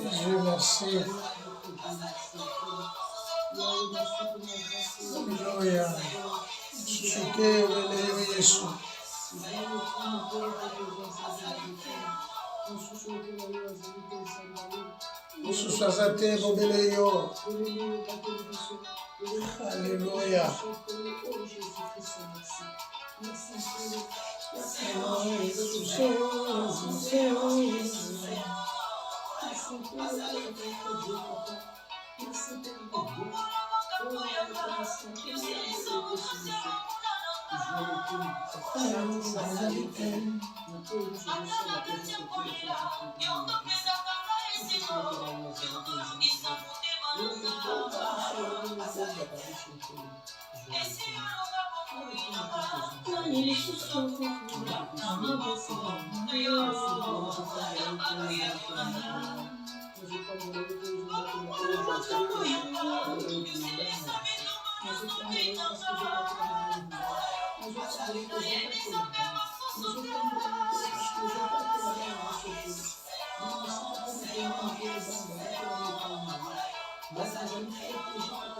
Jésus, merci. Alléluia. Chuté, Alléluia, Jésus. Susazate, Bobeleyo. Alléluia.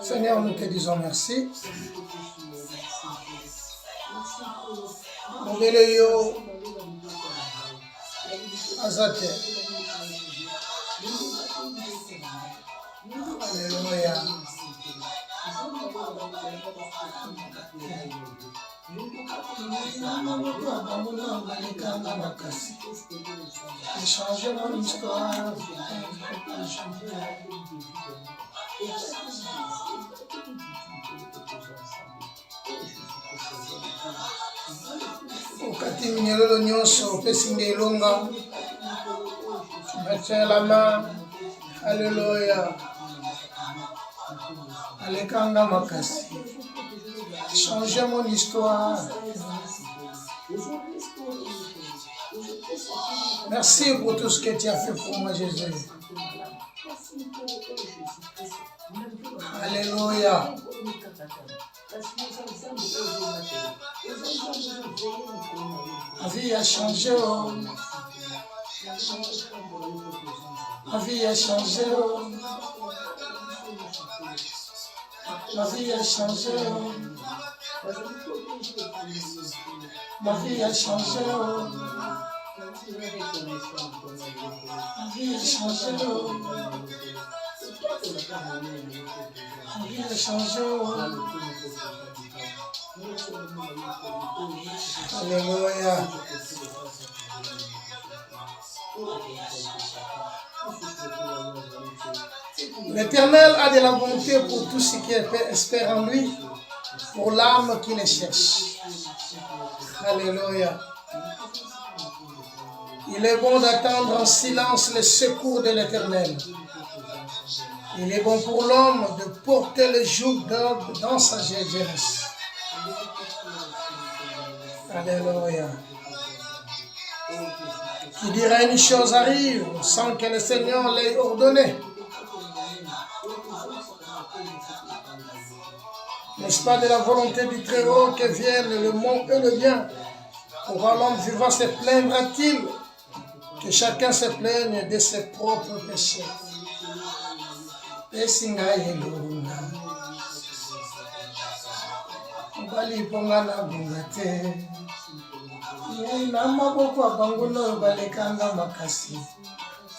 Seigneur, nous te disons merci. Bobeleyo Azate. Alléluia. Changer mon histoire. Okati minyololo nyonso opesinga elonga. Matiens la main. Alléluia. Alekanga makasi. Changer mon histoire. Merci pour tout ce que tu as fait pour moi, Jésus. Alléluia. Ma vie a changé. Ma vie a changé. Ma vie a changé. Ma vie a changé. Ma vie a changé. Ma vie a changé. Alléluia. L'Éternel a de la bonté pour tous ceux qui espèrent en lui, pour l'âme qui les cherche. Alléluia. Il est bon d'attendre en silence le secours de l'Éternel. Il est bon pour l'homme de porter le joug dans sa jeunesse. Alléluia. Qui dirait une chose arrive sans que le Seigneur l'ait ordonné. N'est-ce pas de la volonté du Très-Haut que viennent le monde et le bien? Pourquoi l'homme vivant se plaindra-t-il? Que chacun se plaigne de ses propres péchés.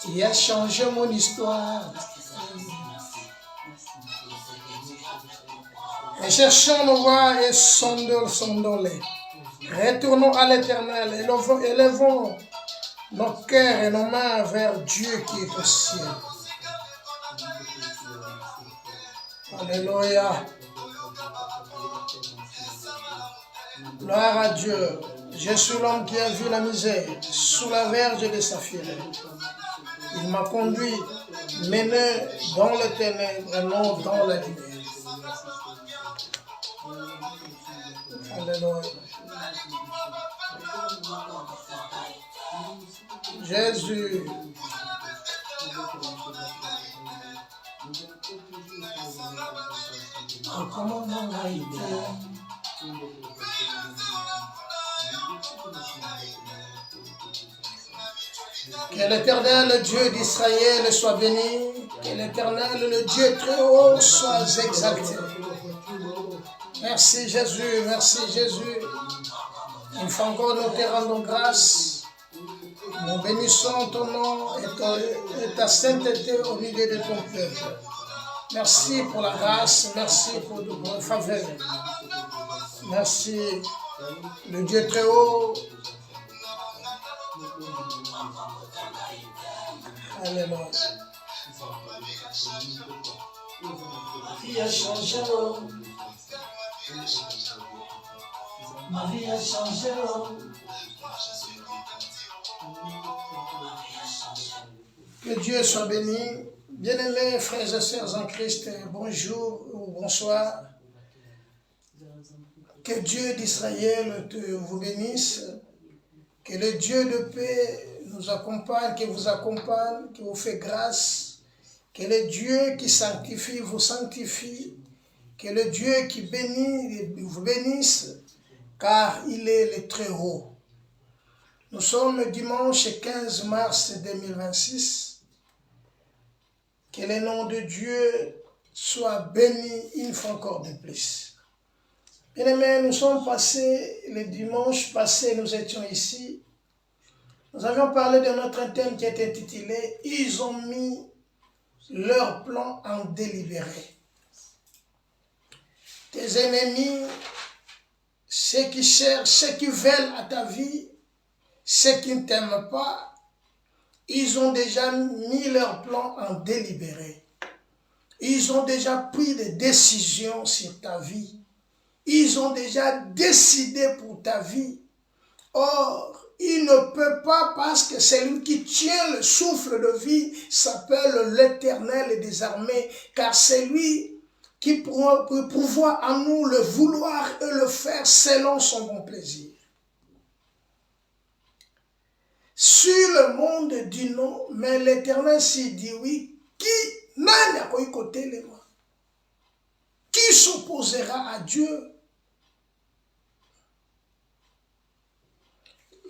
Tu as changé mon histoire. Et cherchons nos voies et sondons-les. Retournons à l'Éternel, élevons nos cœurs et nos mains vers Dieu qui est au ciel. Alléluia. Gloire à Dieu. Je suis l'homme qui a vu la misère sous la verge de sa fierté. Il m'a conduit, mené dans les ténèbres et non dans la lumière. Alléluia. Jésus. Comment on a été? Que l'Éternel, Dieu d'Israël, soit béni. Que l'Éternel, le Dieu très haut, soit exalté. Merci Jésus, merci Jésus. Une fois encore, nous te rendons grâce. Nous bénissons ton nom et ta sainteté au milieu de ton peuple. Merci pour la grâce, merci pour ton faveur. Merci, le Dieu très haut. Alléluia. Ma vie a changé. Ma vie a changé. Que Dieu soit béni. Bien-aimés frères et sœurs en Christ, bonjour ou bonsoir. Que Dieu d'Israël vous bénisse. Que le Dieu de paix nous accompagne, qui vous accompagne, qui vous fait grâce. Que le Dieu qui sanctifie vous sanctifie. Que le Dieu qui bénit vous bénisse, car il est le très haut. Nous sommes le dimanche 15 mars 2026. Que le nom de Dieu soit béni une fois encore de plus. Bien-aimés, nous sommes passés, le dimanche passé, nous étions ici. Nous avions parlé de notre thème qui était intitulé « Ils ont mis leur plan en délibéré ». Tes ennemis, ceux qui cherchent, ceux qui veulent à ta vie, ceux qui ne t'aiment pas, ils ont déjà mis leur plan en délibéré. Ils ont déjà pris des décisions sur ta vie. Ils ont déjà décidé pour ta vie. Or, il ne peut pas parce que celui qui tient le souffle de vie s'appelle l'Éternel des armées, car c'est lui qui peut pouvoir en nous le vouloir et le faire selon son bon plaisir. Sur le monde dit non, mais l'Éternel s'y dit oui, qui s'opposera à Dieu?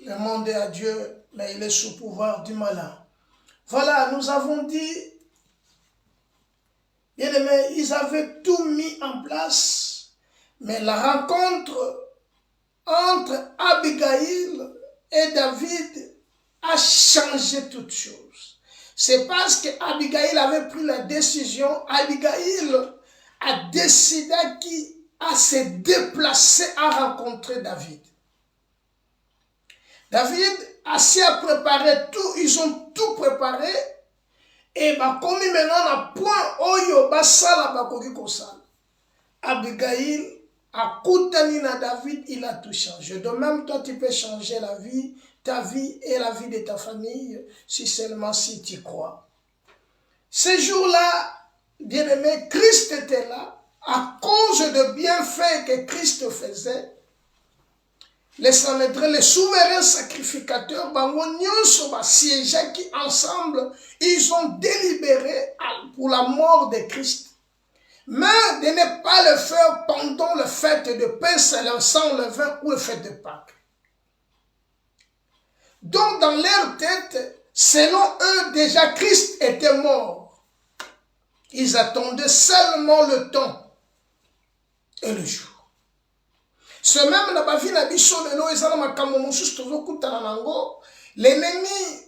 Le monde est à Dieu, mais il est sous pouvoir du malin. Voilà, nous avons dit, bien aimé, ils avaient tout mis en place, mais la rencontre entre Abigail et David a changé toutes choses. C'est parce qu'Abigail avait pris la décision, Abigail a décidé à se déplacer à rencontrer David. David a préparé tout, ils ont tout préparé, et comme maintenant à point oyo basala bakoki kosala. Abigail a koutani na David, il a tout changé. De même, toi tu peux changer ta vie et la vie de ta famille, si seulement si tu crois. Ce jour-là, bien-aimé, Christ était là, à cause de bienfaits que Christ faisait. Les Sanhédrins, les souverains sacrificateurs, qui ensemble, ils ont délibéré pour la mort de Christ. Mais de ne pas le faire pendant le fête de Pâques, sans le vin ou le fête de Pâques. Donc dans leur tête, selon eux, déjà Christ était mort. Ils attendaient seulement le temps et le jour. Ce même n'a pas vu la bichon de l'ennemi,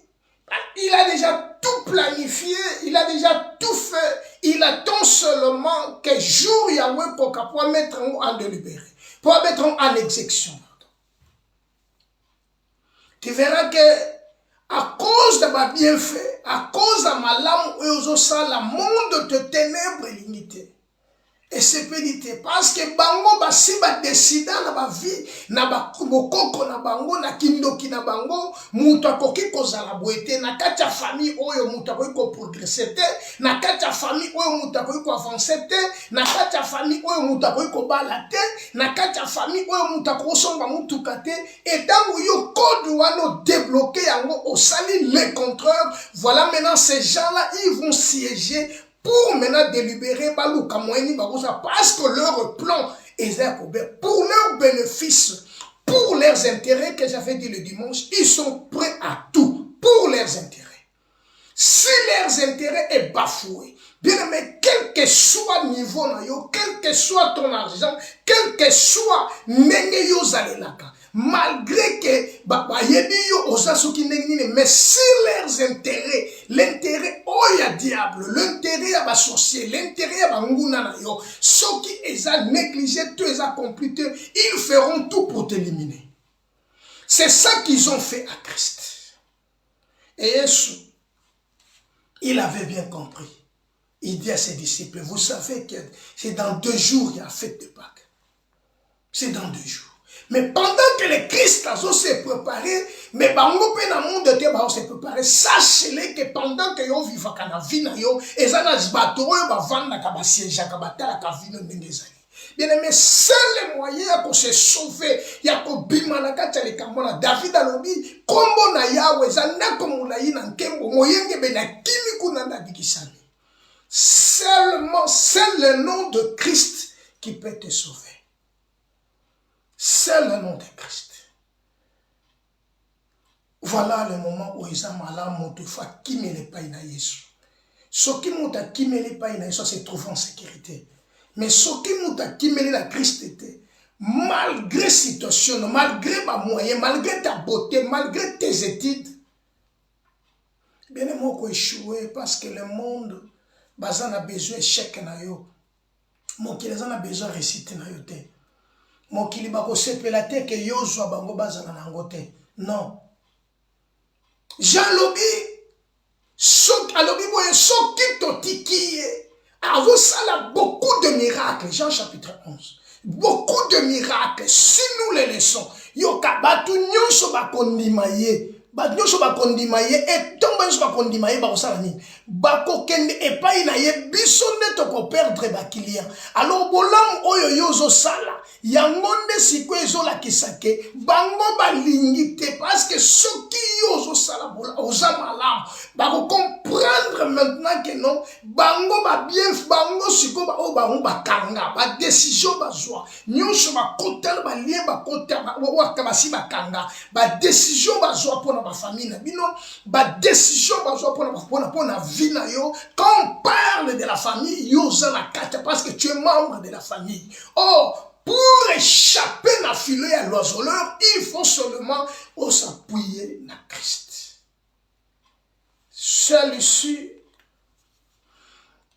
il a déjà tout planifié, il a déjà tout fait, il attend seulement que jour Yahweh pour mettre en délibéré, pour mettre en exécution. Tu verras que à cause de ma bienfait, à cause de ma lame, la monde de ténèbres et l'unité. Et c'est pénité. Parce que bango basi ba décida na ba vie, na ba bokoko na bango, na kindoki na bango, mutu akoki kozala boete, na kati ya famille oyo mutu akoki ko progresser te, na kati ya famille oyo mutu akoki ko avancer te, na kati ya famille oyo mutu akoki ko bala te, na kati ya famille oyo mutu akoki somba mutuka te, et tango yo code wano débloqué yango osali les contreurs, voilà maintenant ces gens-là, ils vont siéger pour maintenant délibérer parce que leur plan est pour leur bénéfice, pour leurs intérêts, que j'avais dit le dimanche, ils sont prêts à tout pour leurs intérêts. Si leurs intérêts est bafoué, bien aimé, quel que soit niveau, quel que soit ton argent, quel que soit malgré que mais si leurs intérêts, l'intérêt oh ya diable, l'intérêt ya ba sorcier, l'intérêt ya ba nguna na yo, ceux qui ont négligé, tous les accomplis, ils feront tout pour t'éliminer. C'est ça qu'ils ont fait à Christ. Et Jésus, il avait bien compris. Il dit à ses disciples, vous savez que c'est dans 2 jours il y a la fête de Pâques. C'est dans 2 jours. Mais pendant que le Christ s'est préparé, mais bango pe na monde te ba se préparer, sachez-le que pendant que yo vivaka na vie na yo, ezana bato oyo ba vanda ka ba siège ka batala ka vie no ndengezali. Bien aimé, c'est le moyen pour se sauver. Yako bima na kati le kamona David alobi kombo na Yahweh zana komulai na nkembo moyenge be na kimi kunanda bikisani. Seulement, c'est le nom de Christ qui peut te sauver. C'est le nom de Christ. Voilà le moment où ils ont malade, motofa, qui me les paye na Yesu. Ce qui m'a qui me les paye na Yesu, se trouve en sécurité. Mais ce qui m'a qui me la Christ était, malgré situation, malgré ma moyen, malgré ta beauté, malgré tes études, bien aimé, qu'on échoué parce que le monde, bazan a besoin d'échec na yo. Mon qui les en a besoin de réciter na yo te. Mon qui li bako sepela te que yo zo bango bazan na ngote. Non. Jean Lobi, alobi boye soki totiki avo sala beaucoup de miracles. Jean chapitre 11. Beaucoup de miracles. Si nous les laissons, yo kabatu nyonso bakondima ye. Nyonso bakondima ye et tomba nyonso bakondima ye bakosala nini bakokende epai na ye biso nde tokoperdre bakilia. Alors bolamu oyo yo ozosala yango nde sikoyo ezolakisa ke bango balingi te parce que soki yo ozosala oza malamu bakocomprendre maintenant que non bango babien bango sikoyo oyo bango bakanga badécision bazwa nyonso bakotana balien bakota basi bakanga badécision bazwa mpona ma famille na bino ba décision bazwa pona vie na yo. Quand on parle de la famille yo na kata parce que tu es membre de la famille. Or pour échapper na filet à l'oiseleur, il faut seulement s'appuyer na Christ. Celui-ci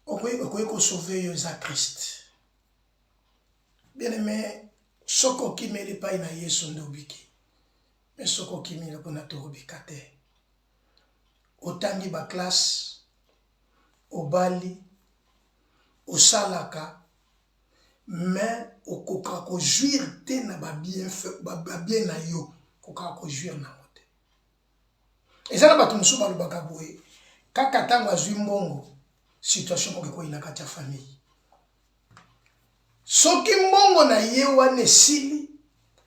okoki sauver yo za Christ. Bien aimé, soko ki meli pa na Yesu ndobiki. Mais ce qui m'a dit que tu otangi ba classe, au bali, au salaka, mais au koka ko jouir te na ba bien fait, ba bien na yo, koka ko jouir na mote. Et ça na ba tumusu ba lubaka boye, kaka tango azwi mbongo, situation ko ina kati ya famille. Soki mbongo na ye wane sili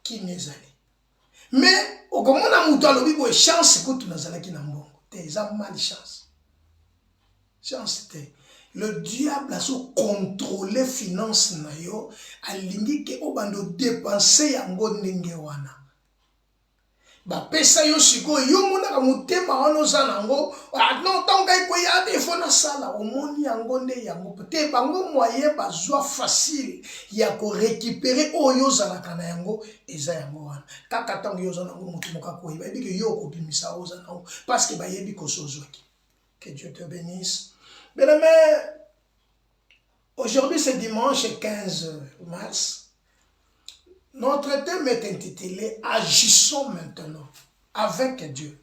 ki nezali. Mais au comment na mutu alobi boye chance ko tunazalaki na mbongo te eza mal chance te le diable a so contrôler finance na yo alingi ke obando dépenser yango ndenge wana ba pesa yo siko yo mona ka mutema wana oza nango non tonga iko ya te fona sala omoni yango nde yango peut bango moyen bazwa facile ya ko récupérer oyo zalaka na yango eza yango wana kaka tango yo zana ngo mutu moka ko iba biki yo ko bimisa oza nango parce que ba yebi ko sozwaki. Que Dieu te bénisse. Bien aimé, aujourd'hui c'est dimanche 15 mars. Notre thème est intitulé « Agissons maintenant avec Dieu ».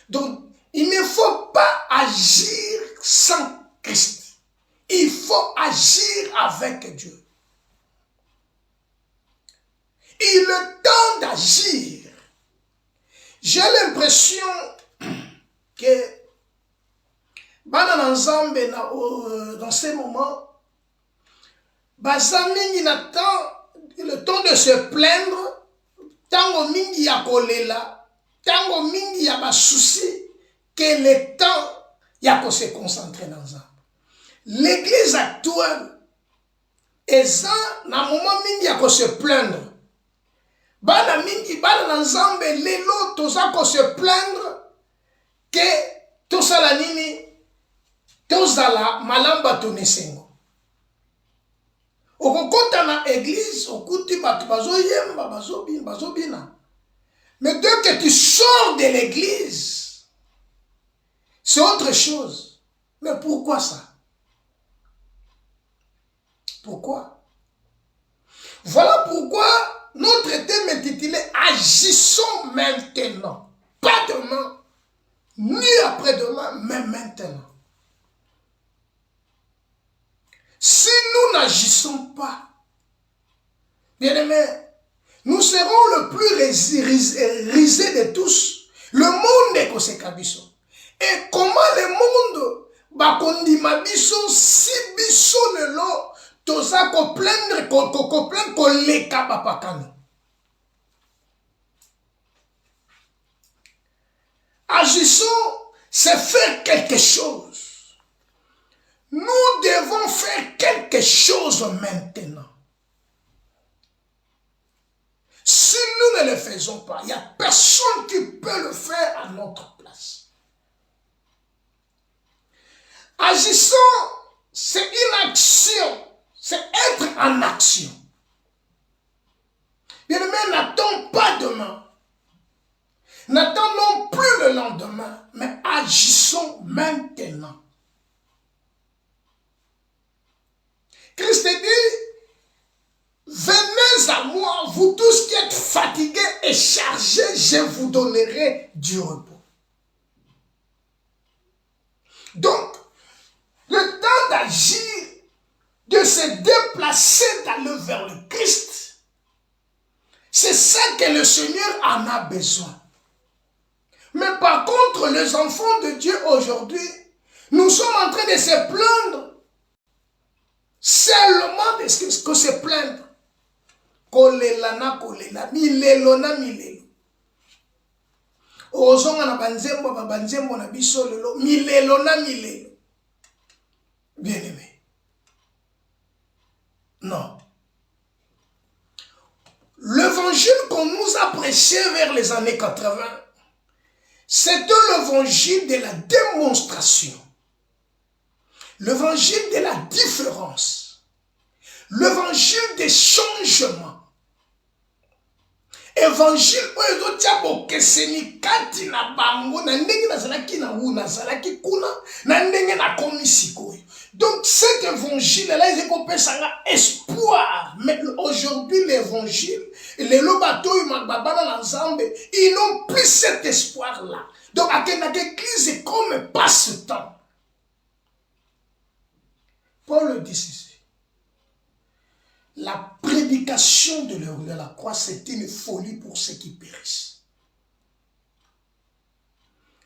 Donc, il ne faut pas agir sans Christ. Il faut agir avec Dieu. Il est le temps d'agir. J'ai l'impression que dans ces moments, Bazamingi n'attend le temps de se plaindre, tango mingi ya kolela, tango mingi ya basouci, que le temps ya ko se concentrer dans ça. L'église actuelle est ça, na moment mingi ya ko se plaindre. Bana mingi bana na nzambe lelo toza ko se plaindre que tosala nini tozala malamba tonesengo. Okokota na église okuti bato bazoyemba bazobina. Mais dès que tu sors de l'église, c'est autre chose. Mais pourquoi ça? Pourquoi? Voilà pourquoi notre thème est intitulé Agissons maintenant. Pas demain, ni après-demain, mais maintenant. Si nous n'agissons pas, bien aimés, nous serons le plus risé de tous. Le monde est comme ce kabiso. Et comment le monde va kondima biso si biso lelo toza ko plaindre ko leka bapakano. Agissons, c'est faire quelque chose. Nous devons faire quelque chose maintenant. Si nous ne le faisons pas, il n'y a personne qui peut le faire à notre place. Agissons, c'est une action, c'est être en action. Bien-aimé, n'attends pas demain. N'attendons plus le lendemain, mais agissons maintenant. Christ dit, venez à moi, vous tous qui êtes fatigués et chargés, je vous donnerai du repos. Donc, le temps d'agir, de se déplacer d'aller vers le Christ, c'est ça que le Seigneur en a besoin. Mais par contre, les enfants de Dieu aujourd'hui, nous sommes en train de se plaindre. Seulement de ce que se plaindre. Kolela na kolela, milelo na milelo. Ozonga na banzembo na biso lelo, milelo na milelo. Bien aimé. Non. L'évangile qu'on nous a prêché vers les années 80, c'était l'évangile de la démonstration. L'évangile de la différence. L'évangile des changements. Évangile oyo tiabo keseni kati na bango na ndenge nazalaki na wu nazalaki kuna na ndenge na komisikoyo. Donc cet évangile là il est espoir. Mais aujourd'hui l'évangile les lobato imababa na nzambe ils n'ont plus cet espoir là. Donc à l'église est comme passe-temps. Paul dit ceci. La prédication de la croix, c'est une folie pour ceux qui périssent.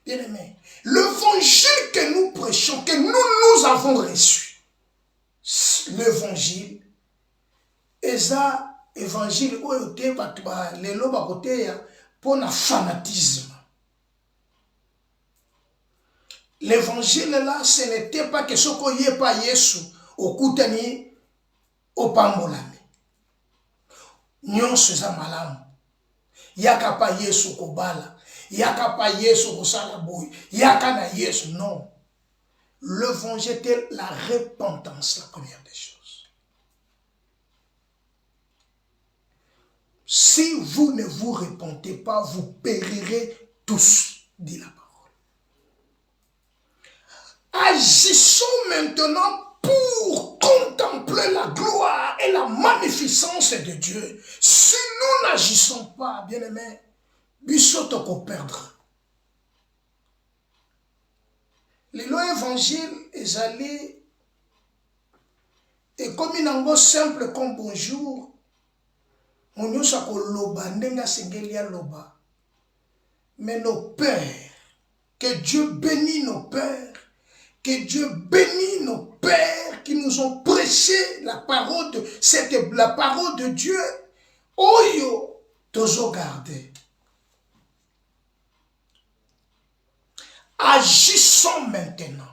Bien aimé, l'évangile que nous prêchons, que nous avons reçu, l'évangile, eza évangile oyote batba lelo bakote pour na fanatisme. L'évangile là, ce n'était pas que ce qu'on y est pas Yesu au koutani au pambolami. Nyonso eza malamu. Yaka pa Yesu kobala, yaka pa Yesu kosala boy, yaka na Yesu non. L'évangile est la repentance, la première des choses. Si vous ne vous repentez pas, vous périrez tous, dit la parole. Agissons maintenant pour contempler la gloire et la magnificence de Dieu. Si nous n'agissons pas, bien-aimés, bisoto ko perdre. Le évangile est allé Et comme il a simple comme bonjour, on y a loba, ndenga sengelia loba. Mais nos pères, que Dieu bénisse nos pères, que Dieu bénisse nos pères qui nous ont prêché la parole de Dieu. Oyo, toujours garder. Agissons maintenant.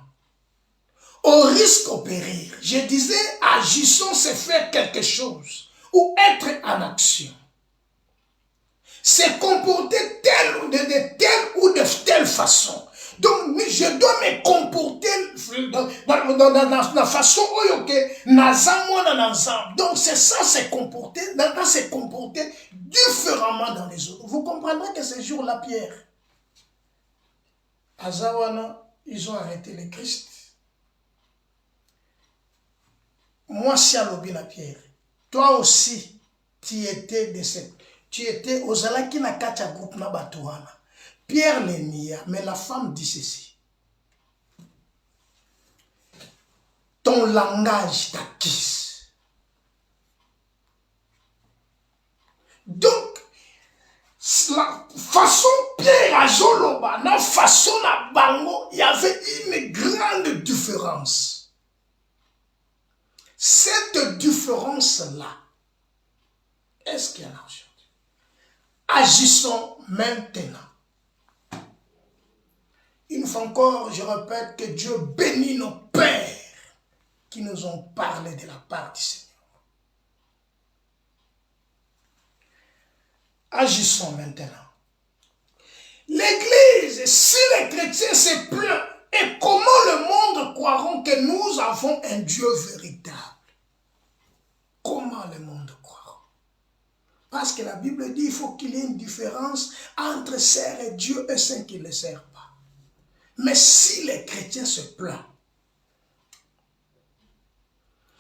Au risque au péril. Je disais, agissons, c'est faire quelque chose. Ou être en action. C'est comporter de telle ou de telle façon. Donc, je dois me comporter dans la façon où donc, c'est ça, c'est comporter différemment dans les autres. Vous comprendrez que ce jour-là, Pierre, Azawana, ils ont arrêté le Christ. Moi, si à la Pierre, toi aussi, tu étais de cette. Tu étais aux Alaki na kacha groupe na batouana. Pierre le nia, mais la femme dit ceci. Ton langage t'acquise. Donc, la façon Pierre a Joloba, la façon à Bango, il y avait une grande différence. Cette différence-là, est-ce qu'il y en a aujourd'hui? Agissons maintenant. Une fois encore, je répète que Dieu bénit nos pères qui nous ont parlé de la part du Seigneur. Agissons maintenant. L'Église, si les chrétiens se plaignent, et comment le monde croiront que nous avons un Dieu véritable? Comment le monde croira? Parce que la Bible dit qu'il faut qu'il y ait une différence entre servir Dieu et ceux qui ne le servent pas. Mais si les chrétiens se plaignent,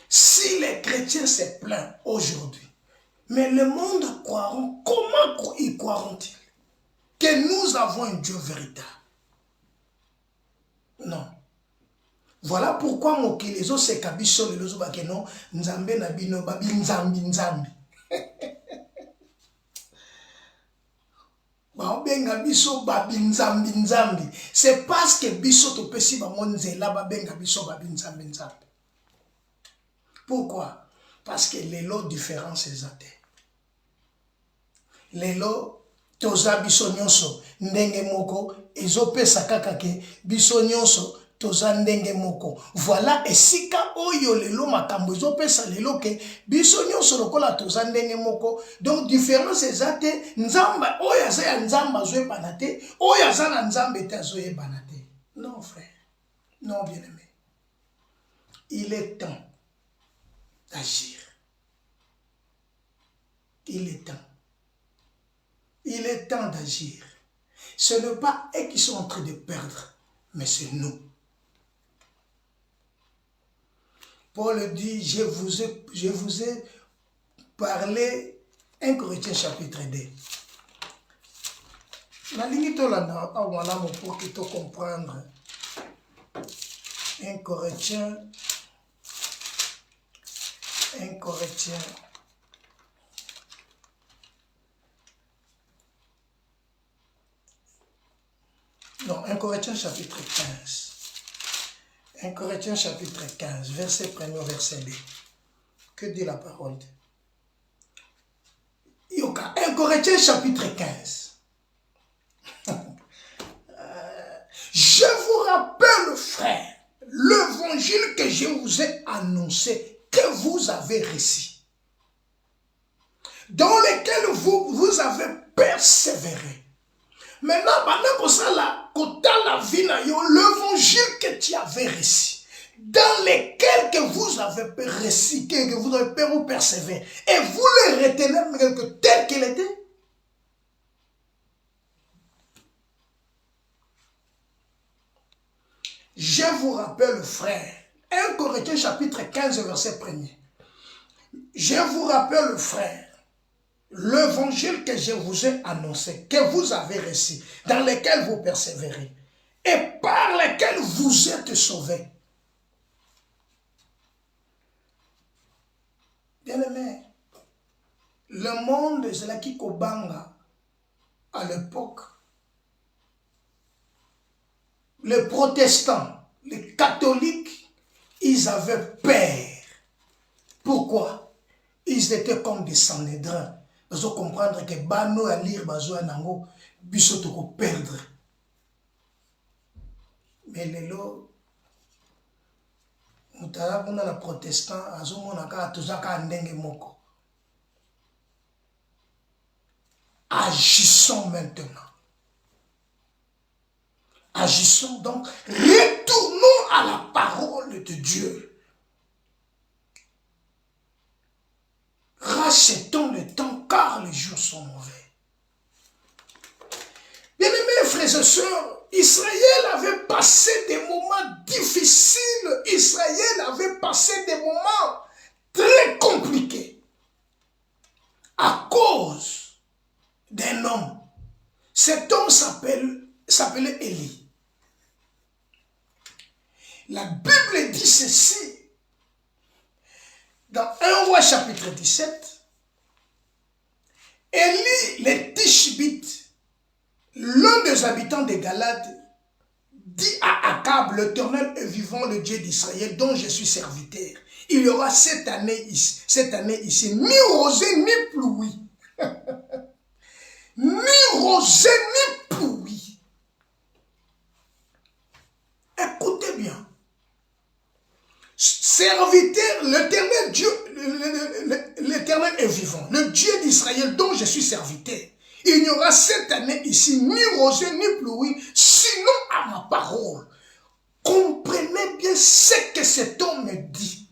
si les chrétiens se plaignent aujourd'hui, mais le monde croiront, comment y croiront-ils? Que nous avons un Dieu véritable. Non. Voilà pourquoi mokelezo se kabiso lelozo bakeno nzambe na bino babi nzambi nzambi. Benga biso babi nzambi nzambi. C'est parce que biso to pesi ba monzela ba benga biso babi nzambi nzambi. Pourquoi? Parce que lelo différence ezate. Lelo toza biso nyonso ndenge moko ezopesa kaka ke biso nyonso toza ndenge moko. Voilà esika oyo lelo makambo ezopesa lelo ke biso nyonso lokola toza ndenge moko. Donc différence ezate nzamba oyo aza ya nzamba zoyebana te, oyo aza na nzambe te azoyebana te. Non frère, non bien-aimé. Il est temps d'agir. Il est temps. Il est temps d'agir. Ce n'est pas eux qui sont en train de perdre, mais c'est nous. Paul dit, je vous ai parlé, 1 Corinthiens chapitre 2. La ligne pour que tu comprendre. 1 Corinthiens. Non, 1 Corinthiens chapitre 15. 1 Corinthiens chapitre 15, verset 1er, verset 2. Que dit la parole? Yoka, 1 Corinthiens chapitre 15. Je vous rappelle, frère, l'évangile que je vous ai annoncé, que vous avez reçu, dans lequel vous avez persévéré. Maintenant, l'évangile que tu avais reçu, dans lequel que vous avez reçu, que vous avez persévéré, et vous le retenez tel qu'il était. Je vous rappelle, frère, 1 Corinthiens chapitre 15, verset 1er. Je vous rappelle, frère, l'évangile que je vous ai annoncé, que vous avez reçu, dans lequel vous persévérez, et par lequel vous êtes sauvés. Bien aimé, le monde, c'est là qui Kobanga à l'époque. Les protestants, les catholiques, ils avaient peur. Pourquoi? Ils étaient comme des sanhédrins. Ils ont comprendre que Bano à lire, Bazo à Nango, Bissotoko perdre. Mais les lots, nous avons les protestants, agissons maintenant. Agissons donc, retournons à la parole de Dieu. Rachetons le temps car les jours sont mauvais. Bien-aimés frères et sœurs, Israël avait passé des moments difficiles. Israël avait passé des moments très compliqués à cause d'un homme. Cet homme s'appelait Élie. La Bible dit ceci dans 1 Roi chapitre 17. Élie, le Tishbite, l'un des habitants de Galade, dit à Akab, l'Éternel est vivant, le Dieu d'Israël, dont je suis serviteur. Il y aura cette année ici, ni rosée ni pluie. Ni rosée ni pluie. Écoutez bien. Serviteur, l'Éternel Dieu, l'Éternel est vivant, le Dieu d'Israël dont je suis serviteur. Il n'y aura cette année ici ni rosée ni pluie, sinon à ma parole. Comprenez bien ce que cet homme dit.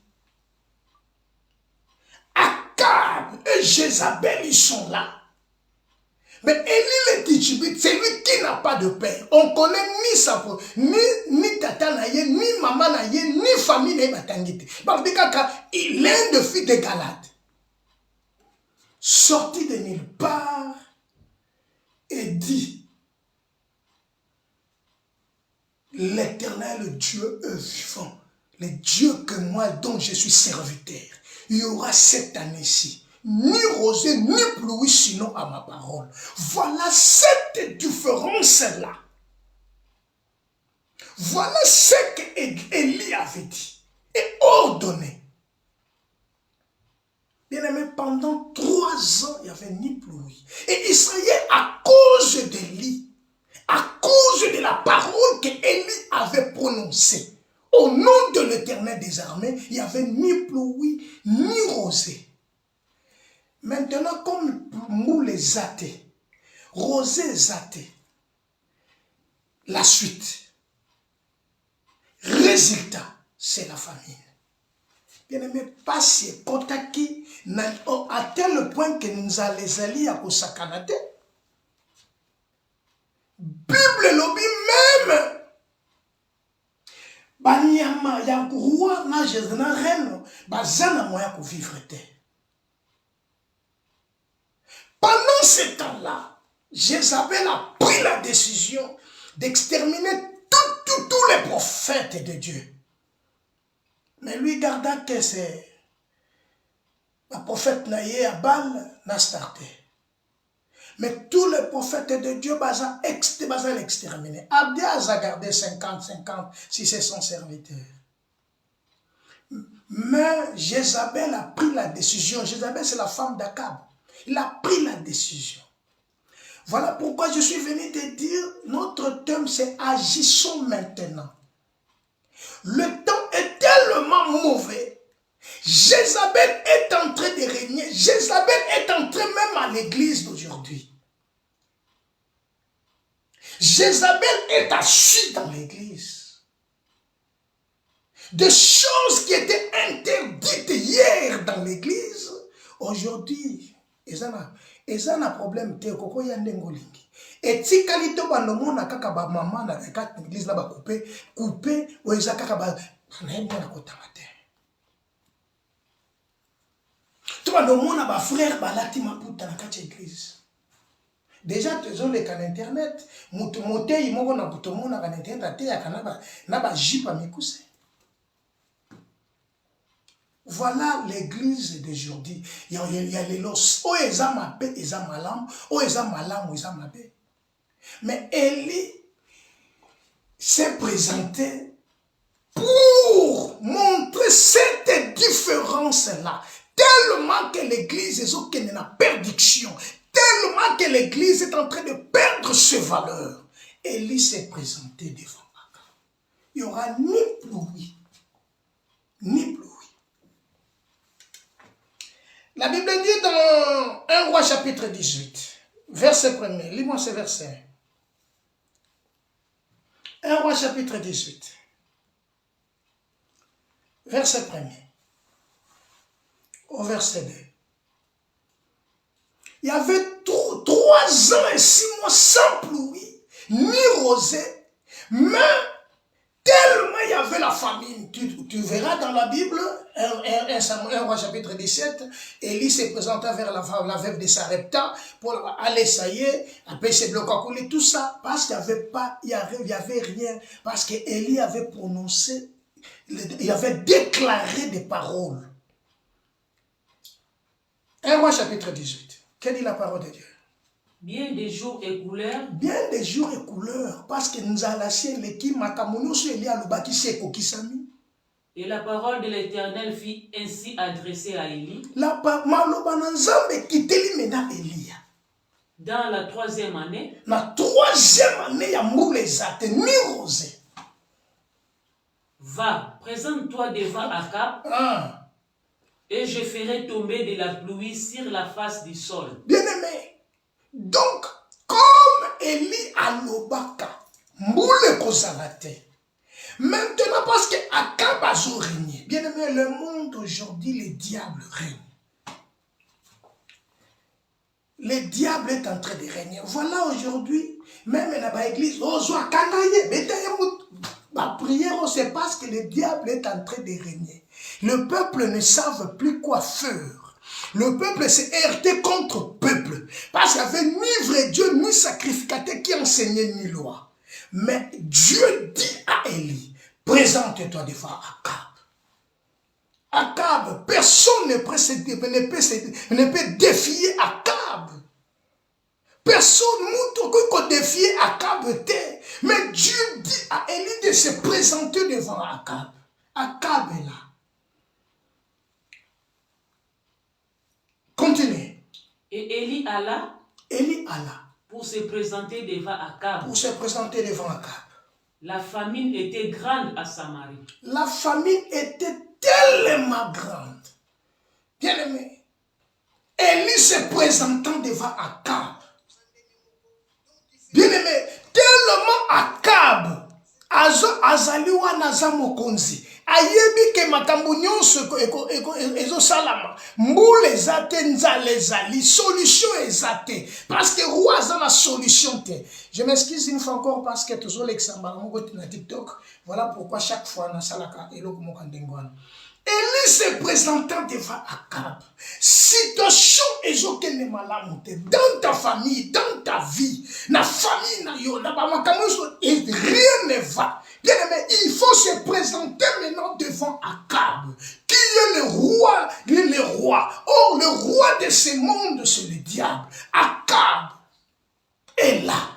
Akab et Jézabel, ils sont là. Mais Élie le Tishbite, c'est lui qui n'a pas de père. On connaît ni sa ni tata naye, ni maman naye, ni famille naye batangite. Il est un de fils de Galate. Sorti de nulle part et dit, l'Éternel Dieu est vivant, le Dieu que moi dont je suis serviteur. Il y aura cette année-ci ni rosée, ni pluie, sinon à ma parole. Voilà cette différence-là. Voilà ce qu'Élie avait dit et ordonné. Bien aimé, pendant 3 ans, il n'y avait ni pluie. Et Israël, à cause d'Élie, à cause de la parole qu'Élie avait prononcée, au nom de l'Éternel des armées, il n'y avait ni pluie, ni rosée. Maintenant, comme nous les athées, rosés athées, la suite, résultat, c'est la famine. Bien aimé, passer Kotaki, à tel point que nous allons les allier à Kosakanate. Bible lobby même, Banyama, Yakoua, Najezna, Reine, Bazana, moya pour vivre terre. Pendant ce temps-là, Jézabel a pris la décision d'exterminer tous les prophètes de Dieu. Mais lui garda que c'est la prophète Naïe à Baal n'a starté. Mais tous les prophètes de Dieu, Baza l'exterminer. Abdias a gardé 50 si c'est son serviteur. Mais Jézabel a pris la décision. Jézabel, c'est la femme d'Akab. Il a pris la décision. Voilà pourquoi je suis venu te dire, notre thème c'est agissons maintenant. Le temps est tellement mauvais. Jézabel est en train de régner. Jézabel est en train même à l'église d'aujourd'hui. Jézabel est assise dans l'église. Des choses qui étaient interdites hier dans l'église, aujourd'hui, ils ont un problème. Et si kalito ba nomo na kaka ba maman na kaka l'église na ba coupé ou eza kaka ba na yemba na kotamate. Tu ba nomo na ba frère ba lati maputa na kati église. Déjà tu ont les can internet, mutu motei moko na butomo na kan internet te ya kana ba na ba jipa mikuse. Voilà l'église d'aujourd'hui. Il y a les los. Oh, ils ont ma paix, ils ont ma lame. Oh, ils ont ma lame, ils ont ma paix. Mais Élie s'est présenté pour montrer cette différence-là. Tellement que l'église est au de la perdition. Tellement que l'église est en train de perdre ses valeurs. Élie s'est présenté devant Akab. Il n'y aura ni pluie, ni pluie. La Bible dit dans 1 Roi chapitre 18, verset 1er, lis-moi ce verset. 1 Roi chapitre 18, verset 1er, au verset 2. Il y avait 3 ans et 6 mois sans pluie, ni rosée, mais tellement il y avait la famine. Tu verras dans la Bible, 1 Roi chapitre 17, Élie s'est présenté vers la veuve de Sarepta pour aller, ça y est, après ses blocs à couler, tout ça, parce qu'il n'y avait pas, il y avait rien, parce qu'Élie avait prononcé, il avait déclaré des paroles. 1 Roi chapitre 18, quelle est la parole de Dieu? Bien des jours écouleurs. Bien des jours écouleurs, parce que nous allons lâcher l'équipe, et la parole de l'Éternel fut ainsi adressée à Élie. Dans la 3e année. La 3e année, il y a ni rosé. Va, présente-toi devant Akab. Et je ferai tomber de la pluie sur la face du sol. Bien-aimé. Donc, comme Élie a l'obaka, moule kozalate. Maintenant, parce que Akab a régné. Bien-aimé, le monde aujourd'hui, le diable règne. Le diable est en train de régner. Voilà aujourd'hui, même dans l'église, la prière, c'est parce que le diable est en train de régner. Le peuple ne savent plus quoi faire. Le peuple s'est heurté contre peuple. Parce qu'il n'y avait ni vrai Dieu, ni sacrificateur qui enseignait ni loi. Mais Dieu dit à Élie, présente-toi devant Akab. Akab, personne ne peut défier Akab. Personne ne peut défier Akab. Mais Dieu dit à Élie de se présenter devant Akab. Akab est là. Continue. Et Élie alla. Pour se présenter devant Akab. La famine était grande à Samarie. La famine était tellement grande. Bien-aimé, Élie se présentant devant Akab. Bien-aimé, tellement Akab azaliwa naza mokonzi. Ayebi ke makambo nyonso ezo salama. Mbule ezate nzale ezali. Solution ezate. Parce que roi aza na solution te. Je m'excuse une fois encore parce que toujours l'exemple na TikTok. Voilà pourquoi chaque fois na salaka eloko mokandengwana. Élie se présentant devant Akab. Situation ezokende malamu te. Dans ta famille, dans ta vie, na famille na yo, na ba makambo rien ne va. Bien aimé, il faut se présenter maintenant devant Akab, qui est le roi, Or, le roi de ce monde, c'est le diable. Akab est là.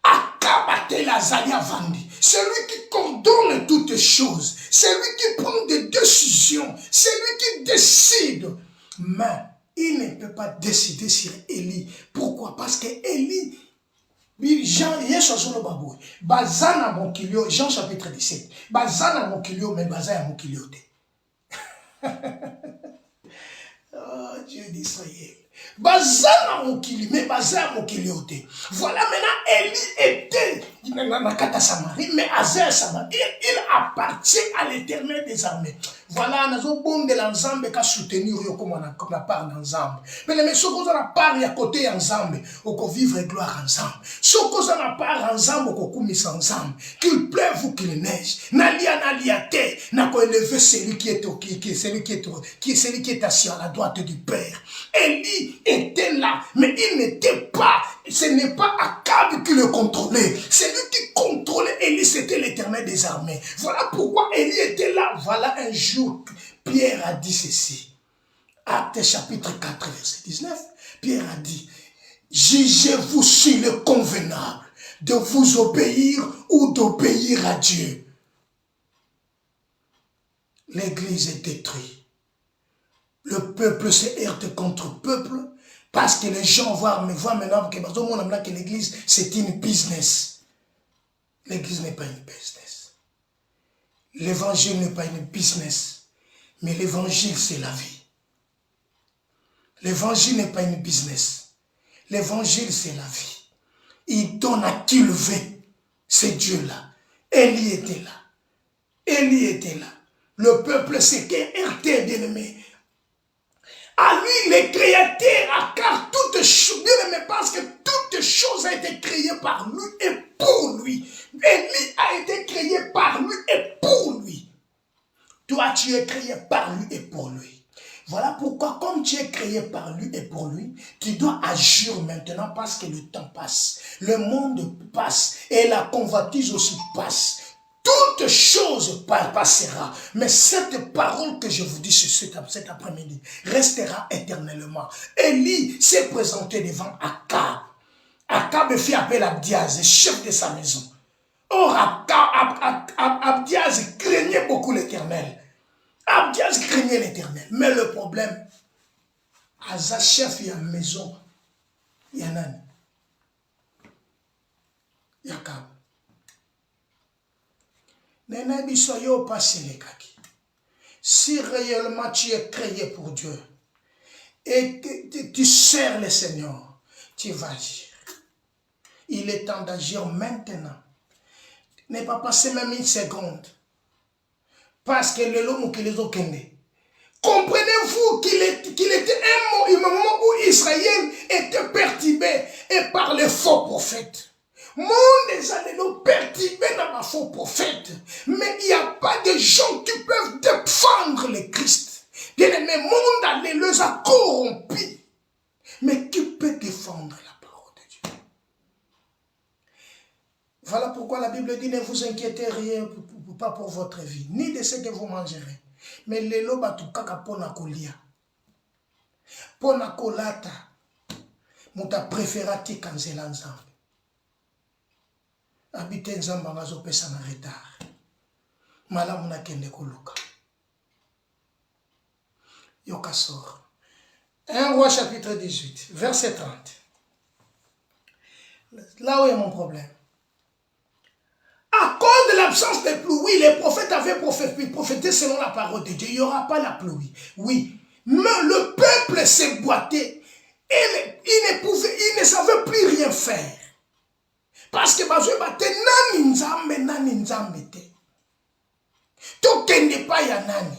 Akab a été Lazali Avandi. C'est lui qui coordonne toutes choses. C'est lui qui prend des décisions. C'est lui qui décide. Mais il ne peut pas décider sur Élie. Pourquoi? Parce que Élie, Jean, Bazana Mokilio, Jean chapitre 17. Bazana Mokilio, mais Bazana Mokilio. Oh, Dieu d'Israël. Bazana Mokili, mais Bazana Mokilio. Voilà maintenant, Élie était dans Kata Samarie, mais Azar Samarie, il appartient à l'Éternel des armées. Voilà, nous avons bon de l'ensemble qui a soutenu comme on a part d'ensemble. Mais ce qu'on a part à côté ensemble, on peut vivre gloire ensemble. Ce qu'on a part ensemble, on peut mettre ensemble. Qu'il pleuve ou qu'il neige, n'alia terre, n'a pas élevé celui qui est assis à la droite du Père. Élie était là, mais il n'était pas. Ce n'est pas Akab qui le contrôlait. C'est lui qui contrôlait Élie, c'était l'Éternel des armées. Voilà pourquoi Élie était là. Voilà un jour, Pierre a dit ceci. Actes chapitre 4, verset 19. Pierre a dit, jugez-vous s'il est convenable de vous obéir ou d'obéir à Dieu. L'église est détruite. Le peuple se heurte contre peuple parce que les gens voient maintenant que l'église c'est une business. L'église n'est pas une business. L'évangile n'est pas une business. Mais l'évangile c'est la vie. L'évangile n'est pas une business. L'évangile c'est la vie. Il donne à qui le veut. C'est Dieu là. Élie était là. Élie était là. Le peuple s'est heurté, bien aimé. À lui, le créateur, à car toutes choses, bien aimé, parce que toutes choses ont été créées par lui et pour lui. Élie a été créé par lui et pour lui. Toi, tu es créé par lui et pour lui. Voilà pourquoi, comme tu es créé par lui et pour lui, tu dois agir maintenant parce que le temps passe. Le monde passe et la convoitise aussi passe. Toute chose passera. Mais cette parole que je vous dis cet après-midi restera éternellement. Élie s'est présenté devant Akab. Akab fit appel à Abdias, chef de sa maison. Or, Abdias craignait beaucoup l'Éternel. Abdias craignait l'Éternel. Mais le problème, Asa chef, il y a une maison, il y en a un. Il y a Akab. Si réellement tu es créé pour Dieu et que tu sers le Seigneur, tu vas agir. Il est temps d'agir maintenant. Ne pas passer même une seconde. Parce que l'homme qui les a kende. Comprenez-vous qu'il était un moment où Israël était perturbé et par les faux prophètes. Monde des allélos perturbé dans ma faux prophète. Mais il n'y a pas de gens qui peuvent défendre le Christ. Bien aimé, monde allélos a corrompu. Mais qui peut défendre la parole de Dieu? Voilà pourquoi la Bible dit, ne vous inquiétez rien, pas pour votre vie, ni de ce que vous mangerez. Mais les lots batukaka pona kolia. Pona kolata. Muta préférati kanzela nzambe. Habiter nzamba ngazo pesa na retard. Malamu na kende koluka. Yoka sort. 1 Roi chapitre 18, verset 30. Là où est mon problème. À cause de l'absence de pluie, les prophètes avaient prophétisé selon la parole de Dieu. Il n'y aura pas la pluie. Oui. Mais le peuple s'est boité. Il ne savait plus rien faire. Parce que nani nzambe te. Tokende pa ya nani.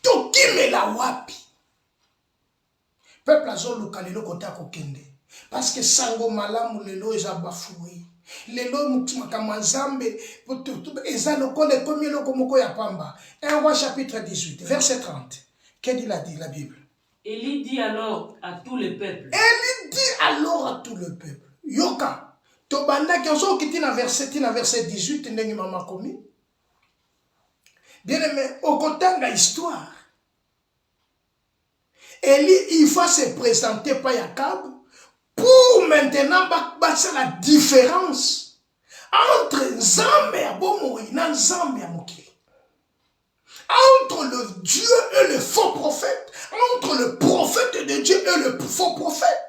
Tokimela wapi. Peuple azoluka lelo kota kokende. Parce que sango malamu lelo eza bafoué. Lelo mutumaka mazambe eza lokole komi loko moko ya pamba. 1 Roi chapitre 18 verset 30. Qu'est-ce qu'il a dit la Bible? Élie dit alors à tout le peuple. Élie dit alors à tout le peuple. Yoka, tobanda kyoso kiti na verset 18 ndenge mama komi. Bien aimé, okotanga histoire. Élie, il va se présenter par Akab pour maintenant bâtir la différence entre Nzambe ya bomoi na Nzambe ya mokili. Entre le Dieu et le faux prophète, entre le prophète de Dieu et le faux prophète.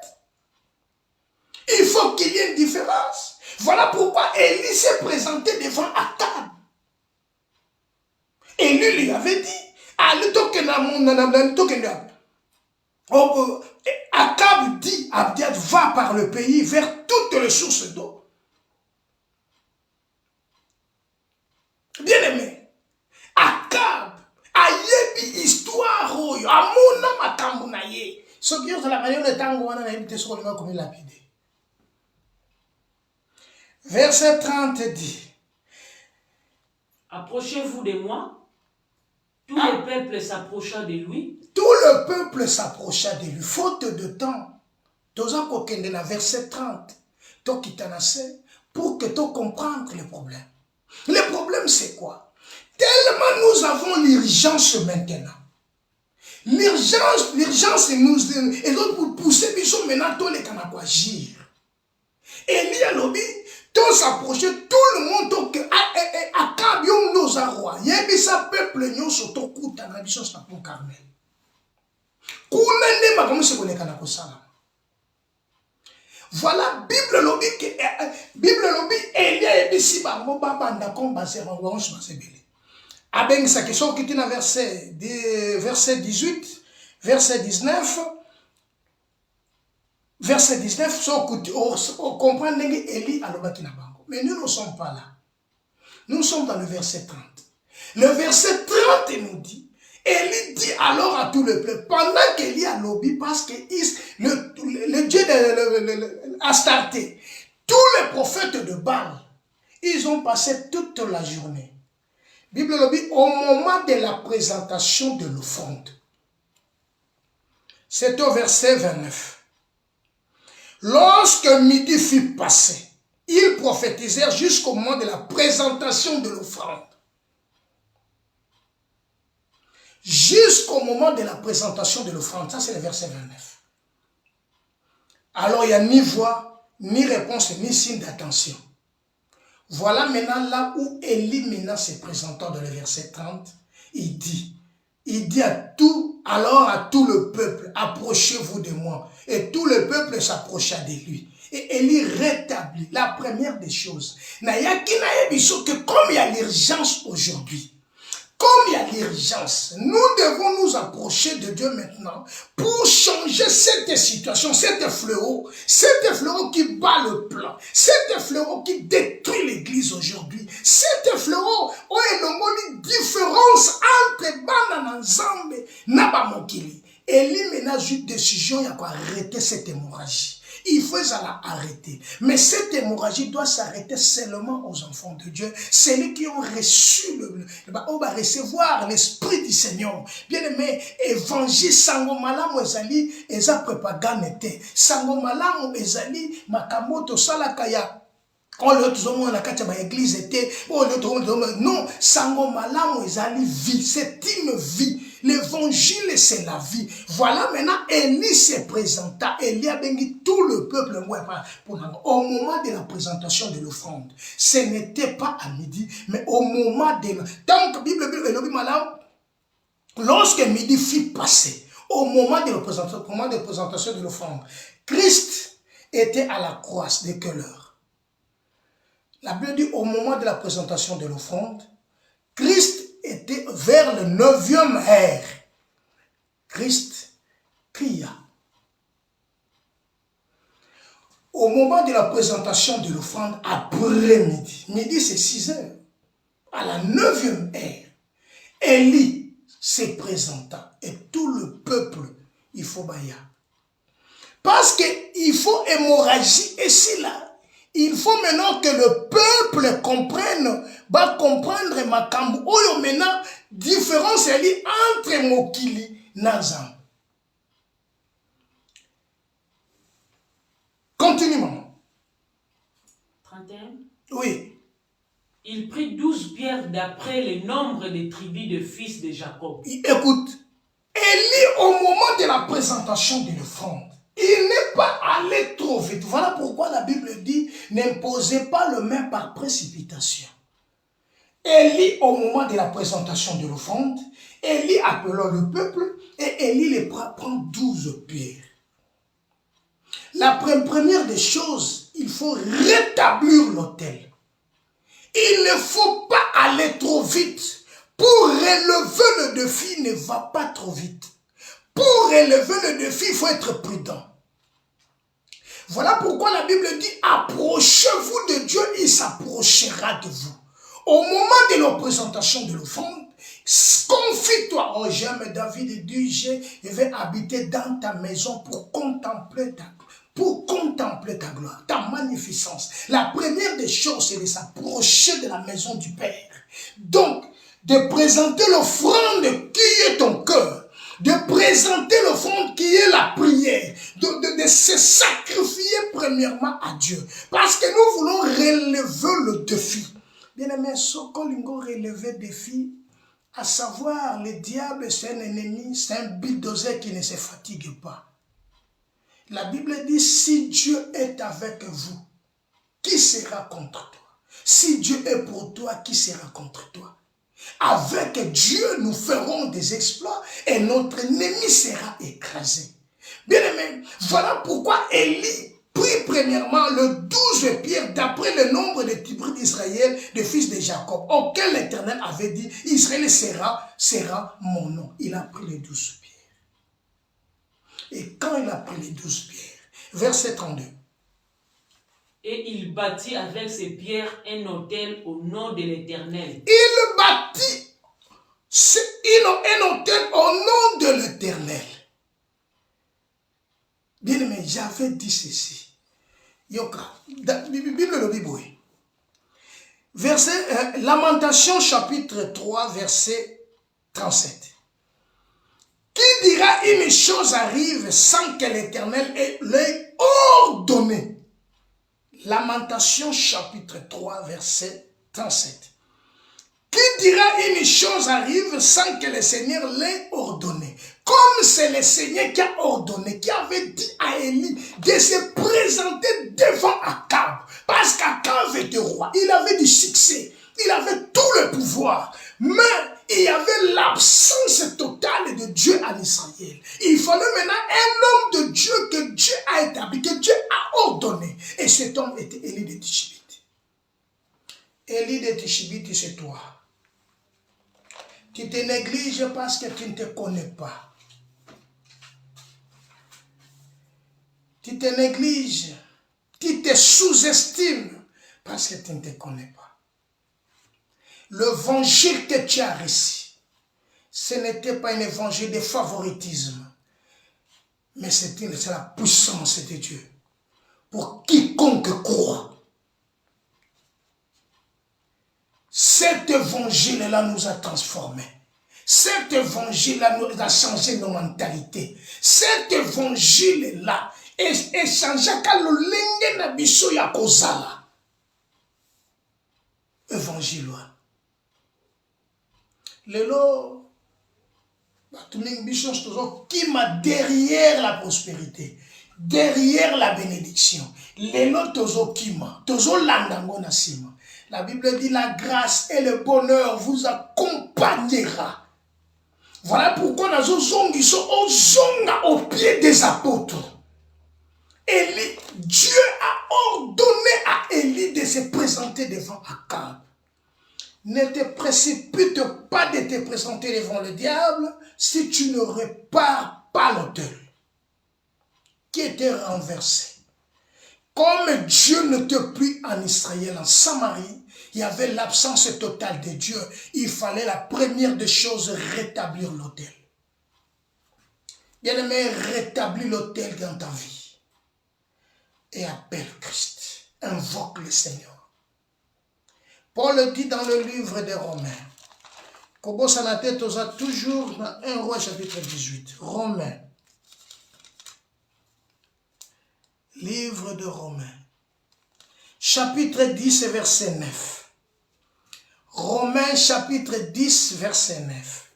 Il faut qu'il y ait une différence. Voilà pourquoi Élie s'est présenté devant Akab. Élie lui avait dit, Akab dit, Abdias va par le pays vers toutes les sources d'eau. Bien aimé, Akab a yebi histoire oyo, amona makambo na ye. Ce qui est la manière de tango wana na yebite soko linga komi lapide. Verset 30 dit, approchez-vous de moi. Tout le peuple s'approcha de lui. Tout le peuple s'approcha de lui. Faute de temps. Toza kokende na verset 30. Tokitanase pour que tu comprennes le problème. Le problème c'est quoi? Tellement nous avons l'urgence maintenant. L'urgence nous et l'autre pour pousser biso maintenant tous les canaux pour agir. Élie a lobby, tous s'approcher, tout le monde à Kabion nos arrois. Yebisa peuple nyon soto kuta na biso sa pour Carmel. Kounende ma comme se connaît kana ko sala. Voilà Bible lobby Élie ebisi ba mo ba banda ko ba se rango on se basebele. Abeng sa question qui est dans verset 18, verset 19. Verset 19, on comprend que Élie a le na bango. Mais nous ne sommes pas là. Nous sommes dans le verset 30. Le verset 30 nous dit, Élie dit alors à tout le peuple, pendant qu'Élie a lobby, parce que le Dieu de Astarté, tous les prophètes de Baal, ils ont passé toute la journée. Bible lobby, au moment de la présentation de l'offrande. C'est au verset 29. Lorsque midi fut passé, ils prophétisèrent jusqu'au moment de la présentation de l'offrande. Jusqu'au moment de la présentation de l'offrande. Ça, c'est le verset 29. Alors, il n'y a ni voix, ni réponse, ni signe d'attention. Voilà maintenant là où Élie maintenant se présentant dans le verset 30. Il dit à tout le peuple, approchez-vous de moi. Et tout le peuple s'approcha de lui. Et Élie rétablit la première des choses. Que comme il y a l'urgence aujourd'hui, comme il y a l'urgence, nous devons nous approcher de Dieu maintenant pour changer cette situation, cette fléau qui bat le plan, cette fléau qui détruit l'église aujourd'hui, cette fléau où il y a une différence entre Banana Nzambe et Nabamokili. Élie ménage une décision, il y a quoi arrêter cette hémorragie. Il faut arrêter. Mais cette hémorragie doit s'arrêter seulement aux enfants de Dieu. C'est ceux qui ont reçu on va recevoir l'esprit du Seigneur. Bien aimé, évangile sango malamu ezali eza propagande te. Sango malamu ezali makamoto salakaya. Non, sango malamu ezali vie, c'est une vie. L'évangile, c'est la vie. Voilà maintenant, Élie se présenta. Élie a béni tout le peuple au moment de la présentation de l'offrande. Ce n'était pas à midi, mais au moment de la... Tant que Bible, lorsque midi fut passé, au moment de la présentation de l'offrande, Christ était à la croix de quelle heure? La Bible dit au moment de la présentation de l'offrande, Christ était vers le 9e heure. Christ cria. Au moment de la présentation de l'offrande, après-midi, midi c'est 6 heures, à la 9e heure, Élie se présenta et tout le peuple, il faut bailler. Parce qu'il faut hémorragie ici là. Il faut maintenant que le peuple comprenne, va comprendre makambu. Oyo maintenant, différence entre Mokili et Nazam. Continuons. 31. Oui. Il prit 12 pierres d'après le nombre des tribus de fils de Jacob. Écoute, Élie au moment de la présentation de l'offrande, il n'est pas allé trop vite. Voilà pourquoi la Bible dit, n'imposez pas le main par précipitation. Élie, au moment de la présentation de l'offrande, Élie appelant le peuple, et Élie les prend 12 pierres. La première des choses, il faut rétablir l'autel. Il ne faut pas aller trop vite. Pour relever le défi, ne va pas trop vite. Pour relever le défi, il faut être prudent. Voilà pourquoi la Bible dit, approchez-vous de Dieu, il s'approchera de vous. Au moment de la présentation de l'offrande, confie-toi. Oh, j'aime David et dit, je vais habiter dans ta maison pour contempler ta gloire, ta magnificence. La première des choses, c'est de s'approcher de la maison du Père. Donc, de présenter l'offrande qui est ton cœur. De présenter l'offrande qui est la prière, de se sacrifier premièrement à Dieu. Parce que nous voulons relever le défi. Bien aimé, Sokolingo relevait défi, à savoir le diable c'est un ennemi, c'est un bulldozer qui ne se fatigue pas. La Bible dit si Dieu est avec vous, qui sera contre toi? Si Dieu est pour toi, qui sera contre toi? Avec Dieu, nous ferons des exploits et notre ennemi sera écrasé. Bien aimé, voilà pourquoi Élie prit premièrement le 12 pierres d'après le nombre de tribus d'Israël, des fils de Jacob, auquel l'Éternel avait dit, Israël sera mon nom. Il a pris les 12 pierres. Et quand il a pris les 12 pierres, verset 32. Et il bâtit avec ces pierres un autel au nom de l'Éternel. Il bâtit un autel au nom de l'Éternel. Bien aimé, j'avais dit ceci. Yoka, Bible le Bible. Verset, Lamentation chapitre 3, verset 37. Qui dira une chose arrive sans que l'Éternel l'ait ordonné? Lamentation chapitre 3, verset 37. Qui dira une chose arrive sans que le Seigneur l'ait ordonné? Comme c'est le Seigneur qui a ordonné, qui avait dit à Élie de se présenter devant Akab. Parce qu'Akab était roi, il avait du succès, il avait tout le pouvoir. Mais il y avait l'absence totale de Dieu en Israël. Il fallait maintenant un homme de Dieu que Dieu a établi, que Dieu a ordonné. Et cet homme était Élie de Tishbite. Élie de Tishbite, c'est toi. Tu te négliges parce que tu ne te connais pas. Tu te négliges, tu te sous-estimes parce que tu ne te connais pas. L'évangile que tu as reçu, ce n'était pas un évangile de favoritisme, mais c'est la puissance de Dieu. Pour quiconque croit. Cet évangile-là nous a transformés. Cet évangile-là nous a changé nos mentalités. Cet évangile-là est changé car le lenge na biso ya kozala. Évangile. Lelo, qui m'a derrière la prospérité, derrière la bénédiction. Lelo tozo kima, tozo landango na sima. La Bible dit la grâce et le bonheur vous accompagnera. Voilà pourquoi nous sommes au pied des apôtres. Élie, Dieu a ordonné à Élie de se présenter devant Akab. Ne te précipite pas de te présenter devant le diable si tu ne répares pas l'autel qui était renversé. Comme Dieu ne te plut en Israël, en Samarie, il y avait l'absence totale de Dieu. Il fallait la première des choses, rétablir l'autel. Bien-aimé, rétablis l'autel dans ta vie. Et appelle Christ. Invoque le Seigneur. Paul dit dans le livre des Romains. Kobo Sanate Toza toujours dans 1 Roi chapitre 18. Romains. Livre de Romains. Chapitre 10 verset 9. Romains chapitre 10 verset 9.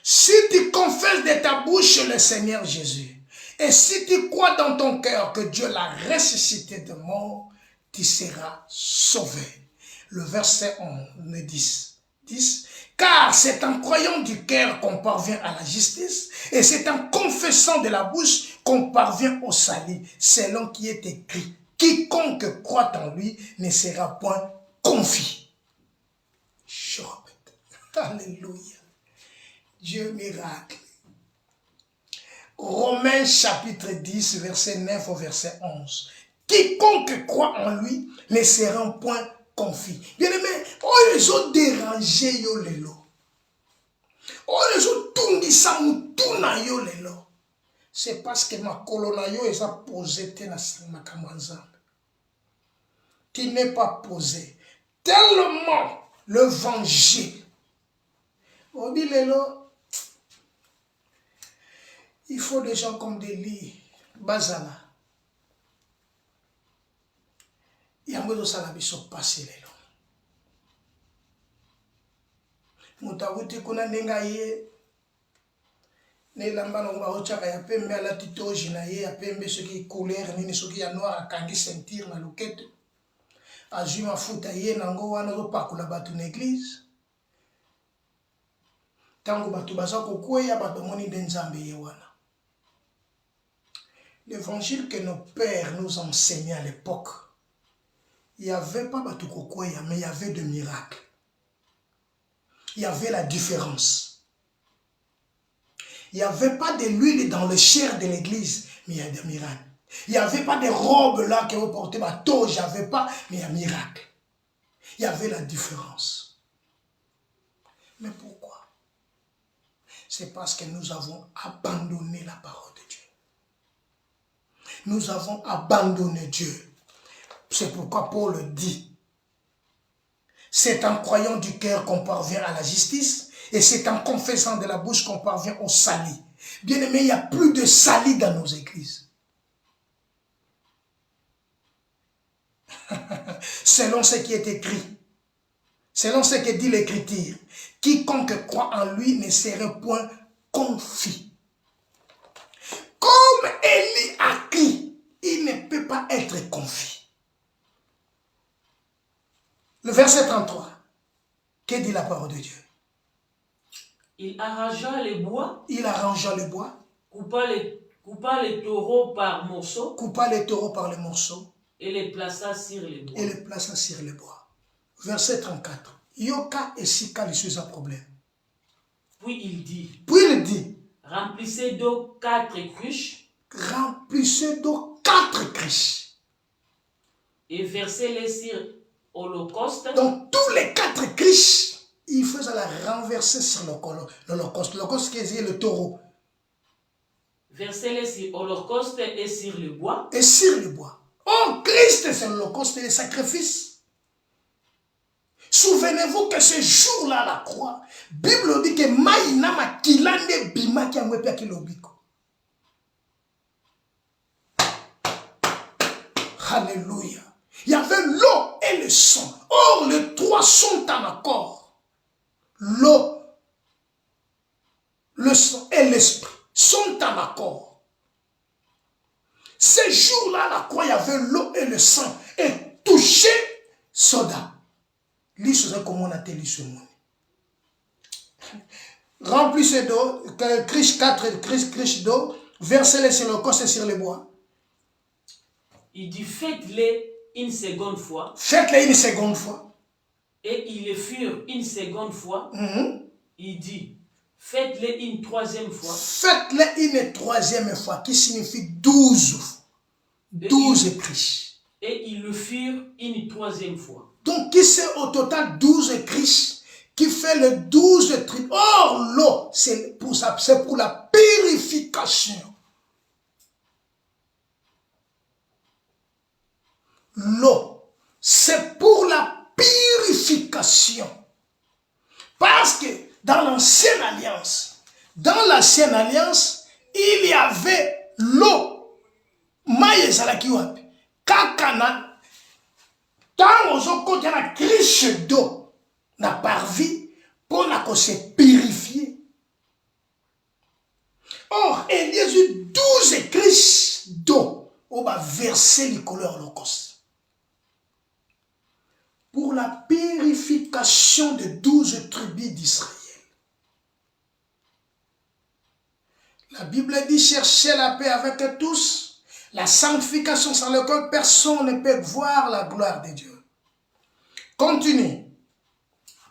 Si tu confesses de ta bouche le Seigneur Jésus, et si tu crois dans ton cœur que Dieu l'a ressuscité de mort, tu seras sauvé. Le verset 11, 10. Car c'est en croyant du cœur qu'on parvient à la justice, et c'est en confessant de la bouche qu'on parvient au salut, selon qui est écrit. Quiconque croit en lui ne sera point confus. Je répète. Alléluia. Dieu miracle. Romains chapitre 10, verset 9 au verset 11. Quiconque croit en lui ne sera point confus. Bien aimé, oh les autres dérangés yo lelo. Oh les autres tungisa mutuna yo lelo. C'est parce que ma colonna yo est posée na makamwanza. Tu n'es pas posé. Tellement l'évangile. Oh lelo. Il faut des gens comme des lits. Bazala. Yango do salabiso passé lelo. Moutaouti kuna nenga ye. Ne lamba na ba ochaka ya pembe ala titoji na ye ya pembe ce qui couleur nini ce qui ya noir akangi sentir na loketo. Azui mafuta ye nango wana zo pakula batu na église. Tango batu baza kokweya batu moni de nzambe ye wana. L'évangile que nos pères nous enseignaient à l'époque, il n'y avait pas batu kokweya, mais il y avait des miracles. Il y avait la différence. Il n'y avait pas de l'huile dans le chair de l'église, mais il y a des miracles. Il n'y avait pas de robes là que vous portez, ma toge, il n'y avait pas, mais il y a un miracle. Il y avait la différence. Mais pourquoi? C'est parce que nous avons abandonné la parole de Dieu. Nous avons abandonné Dieu. C'est pourquoi Paul dit, c'est en croyant du cœur qu'on parvient à la justice, et c'est en confessant de la bouche qu'on parvient au salut. Bien aimé, il n'y a plus de salut dans nos églises. Selon ce qui est écrit, selon ce que dit l'Écriture, quiconque croit en lui ne serait point confit. Comme Élie a cru, il ne peut pas être confit. Le verset 33, que dit la parole de Dieu? Il arrangea les bois. Il arrangea les bois. Coupa les taureaux par morceaux. Coupa les taureaux par les morceaux. Et les plaça sur les bois. Et les plaça sur les bois. Verset 34. Yoka et Sika lui suis un problème. Puis il dit. Remplissez d'eau 4 cruches. Remplissez d'eau 4 cruches. Et versez-les sur l'holocauste. Donc tous les 4 cruches, il faut la renverser sur l'holocauste. L'holocauste qui est le taureau. Versez-les sur l'holocauste et sur le bois. Et sur le bois. Oh, Christ, c'est l'holocauste et le sacrifice. Souvenez-vous que ce jour-là, la croix, Bible dit que Maïnama kilande bima ki amwepia kilobiko. Alléluia. Il y avait l'eau et le sang. Or, les trois sont en accord. L'eau, le sang et l'esprit sont en accord. Ce jour-là, la croix, il y avait l'eau et le sang. Et touché, soda. L'issue, comment on a télé ce monde. Remplissez d'eau, criche 4 criches d'eau, versez-les sur le corps et sur les bois. Il dit, faites-les une seconde fois. Faites-les une seconde fois. Et ils le furent une seconde fois. Il dit, faites-les une troisième fois. Faites-les une troisième fois, qui signifie 12 fois. 12 criches. Et ils le firent une troisième fois. Donc, qui c'est au total 12 criches qui fait le 12 tripes. Or, l'eau, c'est pour ça, c'est pour la purification. L'eau, c'est pour la purification. Parce que dans l'ancienne alliance, il y avait l'eau. Maïe salaki wapi. Kakana. Tant aux côté la criche d'eau n'a parvi pour se purifier. Or, il y a eu 12 criches d'eau. On va verser les couleurs holocauste. Pour la purification de 12 tribus d'Israël. La Bible dit chercher la paix avec tous, la sanctification sans laquelle personne ne peut voir la gloire de Dieu. Continue.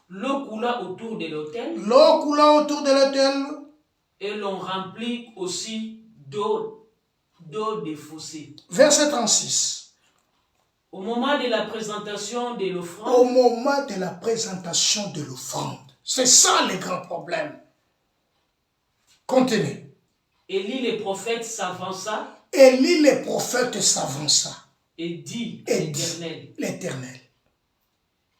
L'eau coula autour de l'autel. L'eau coula autour de l'autel. Et l'on remplit aussi d'eau des fossés. Verset 36. Au moment de la présentation de l'offrande. Au moment de la présentation de l'offrande. C'est ça le grand problème. Continue. Élie le prophète s'avança. Élie le prophète s'avança. Et dit l'Éternel.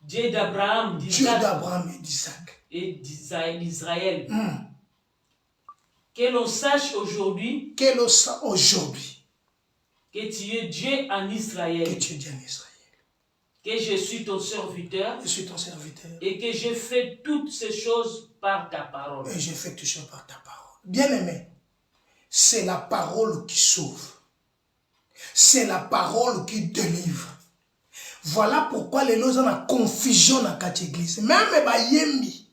Dieu d'Abraham, d'Isaac et d'Israël. Que l'on sache aujourd'hui. Que l'on sache aujourd'hui. Que tu es Dieu en Israël. Que tu es Dieu en Israël. que je suis ton serviteur. Je suis ton serviteur. Et que je fais toutes ces choses par ta parole. Et je fais toutes ces choses par ta parole. Bien-aimé, c'est la parole qui sauve. C'est la parole qui délivre. Voilà pourquoi les gens ont la confusion dans cette église. Même les yembi,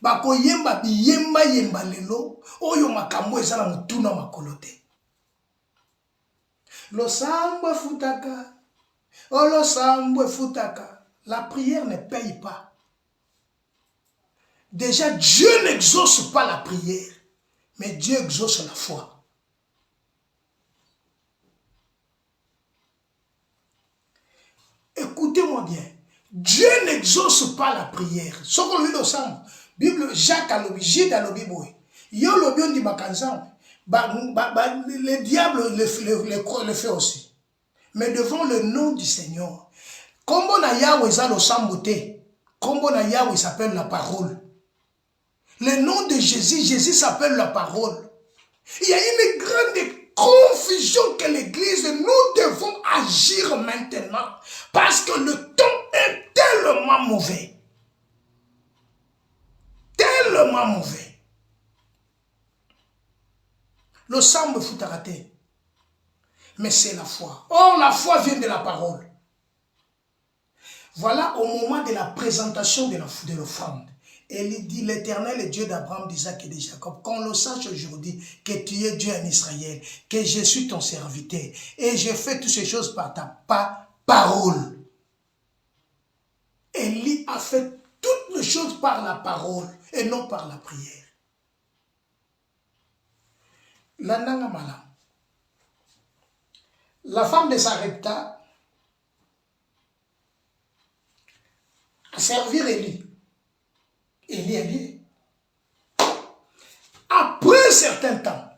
bako yemba bi yemba yemba lelo, oyo makambo ezala mutuna makolote. Lo sambo futaka, lo sambo futaka. La prière ne paye pas. Déjà, Dieu n'exauce pas la prière, mais Dieu exauce la foi. Écoutez-moi bien. Dieu n'exauce pas la prière. Ce qu'on lui dit dans Bible, Jacques a l'objet, Gide a l'objet. Yo l'objet dit bakanzan. Le diable le fait aussi. Mais devant le nom du Seigneur, comme on a Yahweh ça le samboté, comme on a Yahweh s'appelle la parole. Le nom de Jésus, Jésus s'appelle la parole. Il y a une grande confusion que l'Église, nous devons agir maintenant parce que le temps est tellement mauvais. Tellement mauvais. Le sang me fout à rater. Mais c'est la foi. Or, la foi vient de la parole. Voilà au moment de la présentation de l'offrande. Elle dit, l'Éternel est Dieu d'Abraham, d'Isaac et de Jacob. Qu'on le sache aujourd'hui que tu es Dieu en Israël, que je suis ton serviteur. Et je fais toutes ces choses par ta parole. Élie a fait toutes les choses par la parole et non par la prière. L'Andanga Malam. La femme de Sarepta a servi Élie. Élie. Après un certain temps,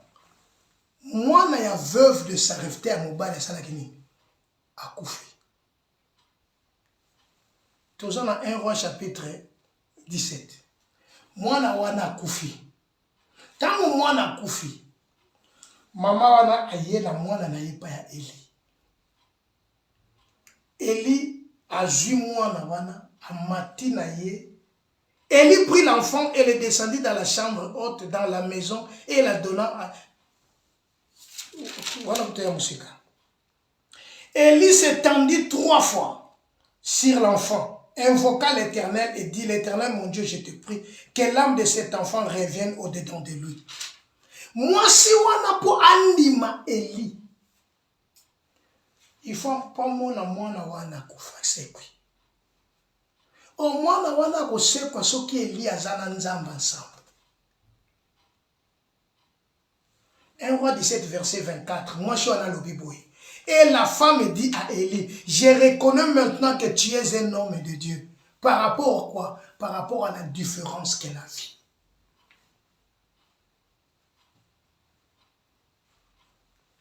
moi, je suis veuve de Sarepta à Mouba de Salakini, à Koufi. Tout ça dans 1 Roi chapitre 17. Moi, je suis Koufi. Tant que moi, je suis Koufi, maman wana ayela mwana na ye pa ya Eli. Eli azui mwana wana amati na ye. Eli prit l'enfant et le descendit dans la chambre haute dans la maison et la donna à Eli s'étendit 3 fois sur l'enfant, invoqua l'Éternel et dit, l'Éternel mon Dieu, je te prie que l'âme de cet enfant revienne au-dedans de lui. Moi, si wana po andima Eli, il faut pas mona wana kufa sekwi. O mwana wana kosekwa soki Eli azana nzamba ensemble. 1 Roi 17 verset 24. Moi, je suis à l'Obiboui. Et la femme dit à Eli, je reconnais maintenant que tu es un homme de Dieu. Par rapport à quoi? Par rapport à la différence qu'elle a vue.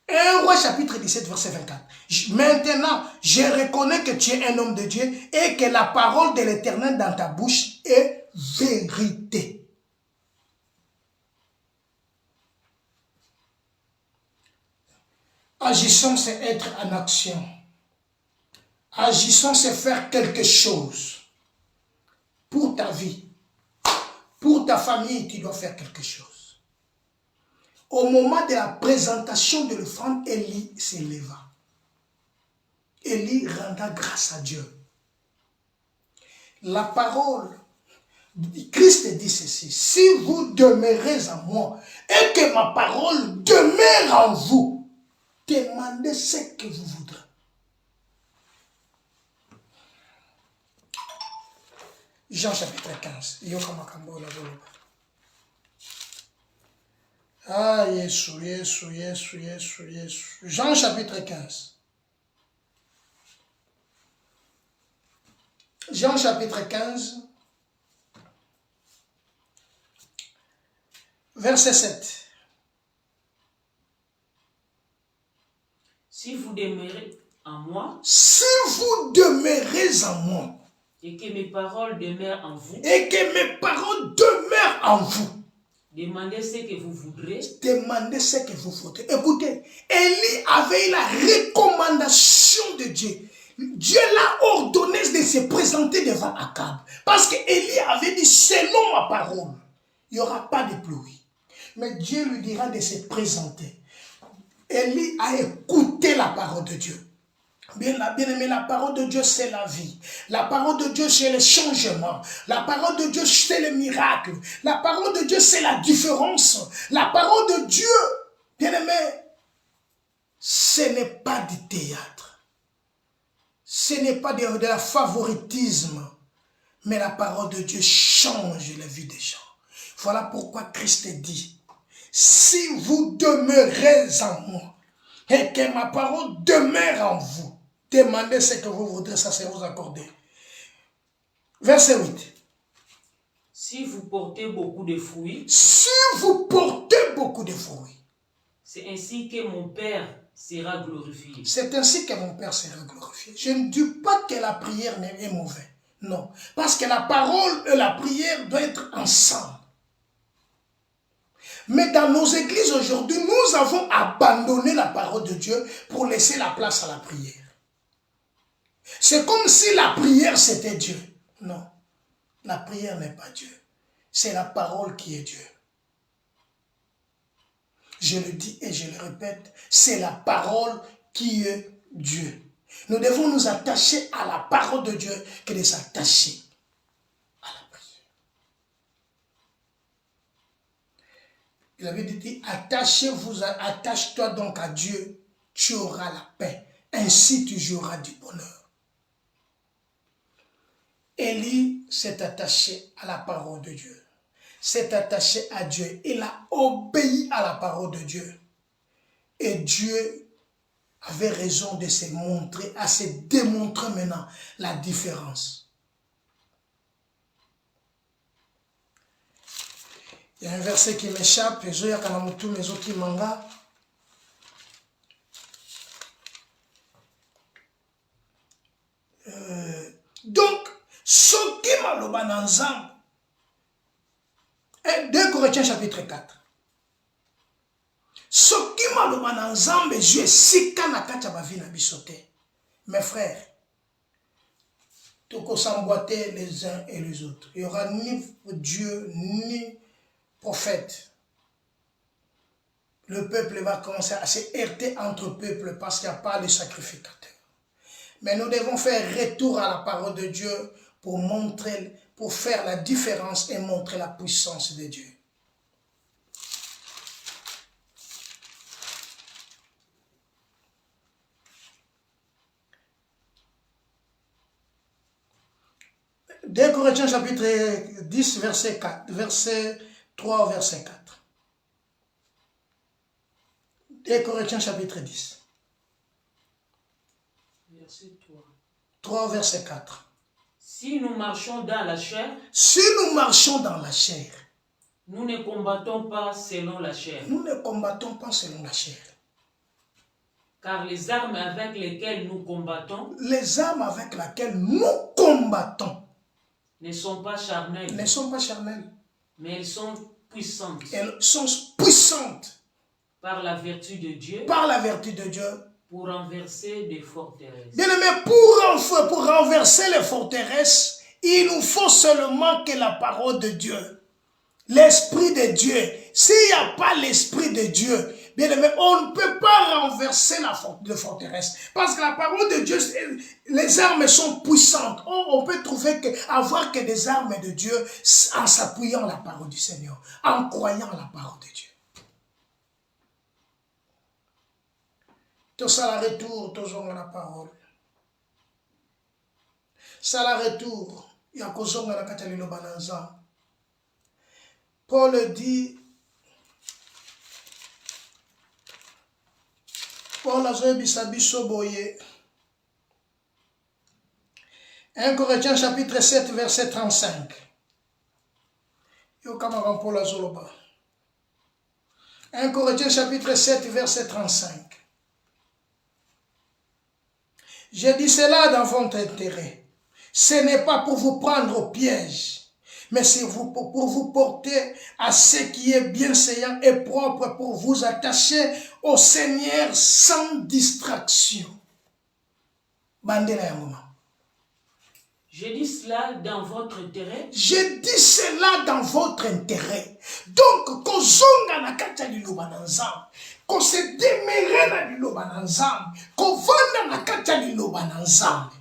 1 Roi chapitre 17 verset 24. Maintenant, je reconnais que tu es un homme de Dieu et que la parole de l'Éternel dans ta bouche est vérité. Agissons, c'est être en action. Agissons, c'est faire quelque chose. Pour ta vie, pour ta famille, tu dois faire quelque chose. Au moment de la présentation de l'offrande, Élie s'éleva. Élie renda grâce à Dieu. La parole, Christ dit ceci, si vous demeurez en moi et que ma parole demeure en vous, demandez ce que vous voudrez. Jean chapitre 15. Ah, Jésus. Jean chapitre 15. Jean chapitre 15, verset 7. Si vous demeurez en moi, si vous demeurez en moi, et que mes paroles demeurent en vous, et que mes paroles demeurent en vous, demandez ce que vous voudrez. Demandez ce que vous voudrez. Écoutez, Élie avait la recommandation de Dieu. Dieu l'a ordonné de se présenter devant Akab. Parce que Élie avait dit, selon ma parole, il n'y aura pas de pluie. Mais Dieu lui dira de se présenter. Élie a écouté la parole de Dieu. Bien aimé, la parole de Dieu, c'est la vie. La parole de Dieu, c'est le changement. La parole de Dieu, c'est le miracle. La parole de Dieu, c'est la différence. La parole de Dieu, bien aimé, ce n'est pas du théâtre. Ce n'est pas de la favoritisme. Mais la parole de Dieu change la vie des gens. Voilà pourquoi Christ dit, si vous demeurez en moi, et que ma parole demeure en vous, demandez ce que vous voudrez, ça sera vous accordé. Verset 8. Si vous portez beaucoup de fruits, si vous portez beaucoup de fruits, c'est ainsi que mon Père sera glorifié. C'est ainsi que mon Père sera glorifié. Je ne dis pas que la prière est mauvaise. Non. Parce que la parole et la prière doivent être ensemble. Mais dans nos églises aujourd'hui, nous avons abandonné la parole de Dieu pour laisser la place à la prière. C'est comme si la prière c'était Dieu. Non. La prière n'est pas Dieu. C'est la parole qui est Dieu. Je le dis et je le répète, c'est la parole qui est Dieu. Nous devons nous attacher à la parole de Dieu que de s'attacher à la prière. Il avait dit, attache-toi donc à Dieu, tu auras la paix. Ainsi tu jouiras du bonheur. Élie s'est attaché à la parole de Dieu. S'est attaché à Dieu. Il a obéi à la parole de Dieu. Et Dieu avait raison de se montrer, à se démontrer maintenant la différence. Il y a un verset qui m'échappe. Donc, ce qui m'a loba ensemble, 2 Corinthiens chapitre 4. Ce qui m'a loba ensemble, je sais qu'à la kacha bavi na bisoté. Mes frères, tout qu'on s'emboîter les uns et les autres. Il n'y aura ni Dieu, ni prophète. Le peuple va commencer à se heurter entre peuples parce qu'il n'y a pas de sacrificateur. Mais nous devons faire retour à la parole de Dieu pour montrer, pour faire la différence et montrer la puissance de Dieu. Deux Corinthiens chapitre 10, verset 4, verset 3, verset 4. 2 Corinthiens chapitre 10. Verset 3. 3, verset 4. Si nous marchons dans la chair, si nous marchons dans la chair, nous ne combattons pas selon la chair. Nous ne combattons pas selon la chair. Car les armes avec lesquelles nous combattons, les armes avec lesquelles nous combattons, ne sont pas charnelles. Ne sont pas charnelles. Mais elles sont puissantes. Elles sont puissantes. Par la vertu de Dieu. Par la vertu de Dieu. Pour renverser des forteresses. Bien aimé, pour renverser les forteresses, il nous faut seulement que la parole de Dieu, l'Esprit de Dieu. S'il n'y a pas l'Esprit de Dieu, bien aimé, on ne peut pas renverser les forteresses. Parce que la parole de Dieu, les armes sont puissantes. On peut trouver avoir que des armes de Dieu en s'appuyant à la parole du Seigneur, en croyant à la parole de Dieu. Tout ça, la retour, toujours la parole. Ça, la retour, il y a cause de la Catalino Bananza. Paul dit, Paul a joué Bissabiso Boye. 1 Corinthiens chapitre 7, verset 35. Yo Kamaran Paul Azoloba. 1 Corinthiens chapitre 7, verset 35. Je dis cela dans votre intérêt. Ce n'est pas pour vous prendre au piège, mais c'est pour vous porter à ce qui est bienséant et propre, pour vous attacher au Seigneur sans distraction. bandela ya ngoma. Je dis cela dans votre intérêt. Je dis cela dans votre intérêt. Donc, kozonga na kati ya liloba na Nzambe, ko se démêler na liloba na Nzambe, ko vanda na kati ya liloba na Nzambe.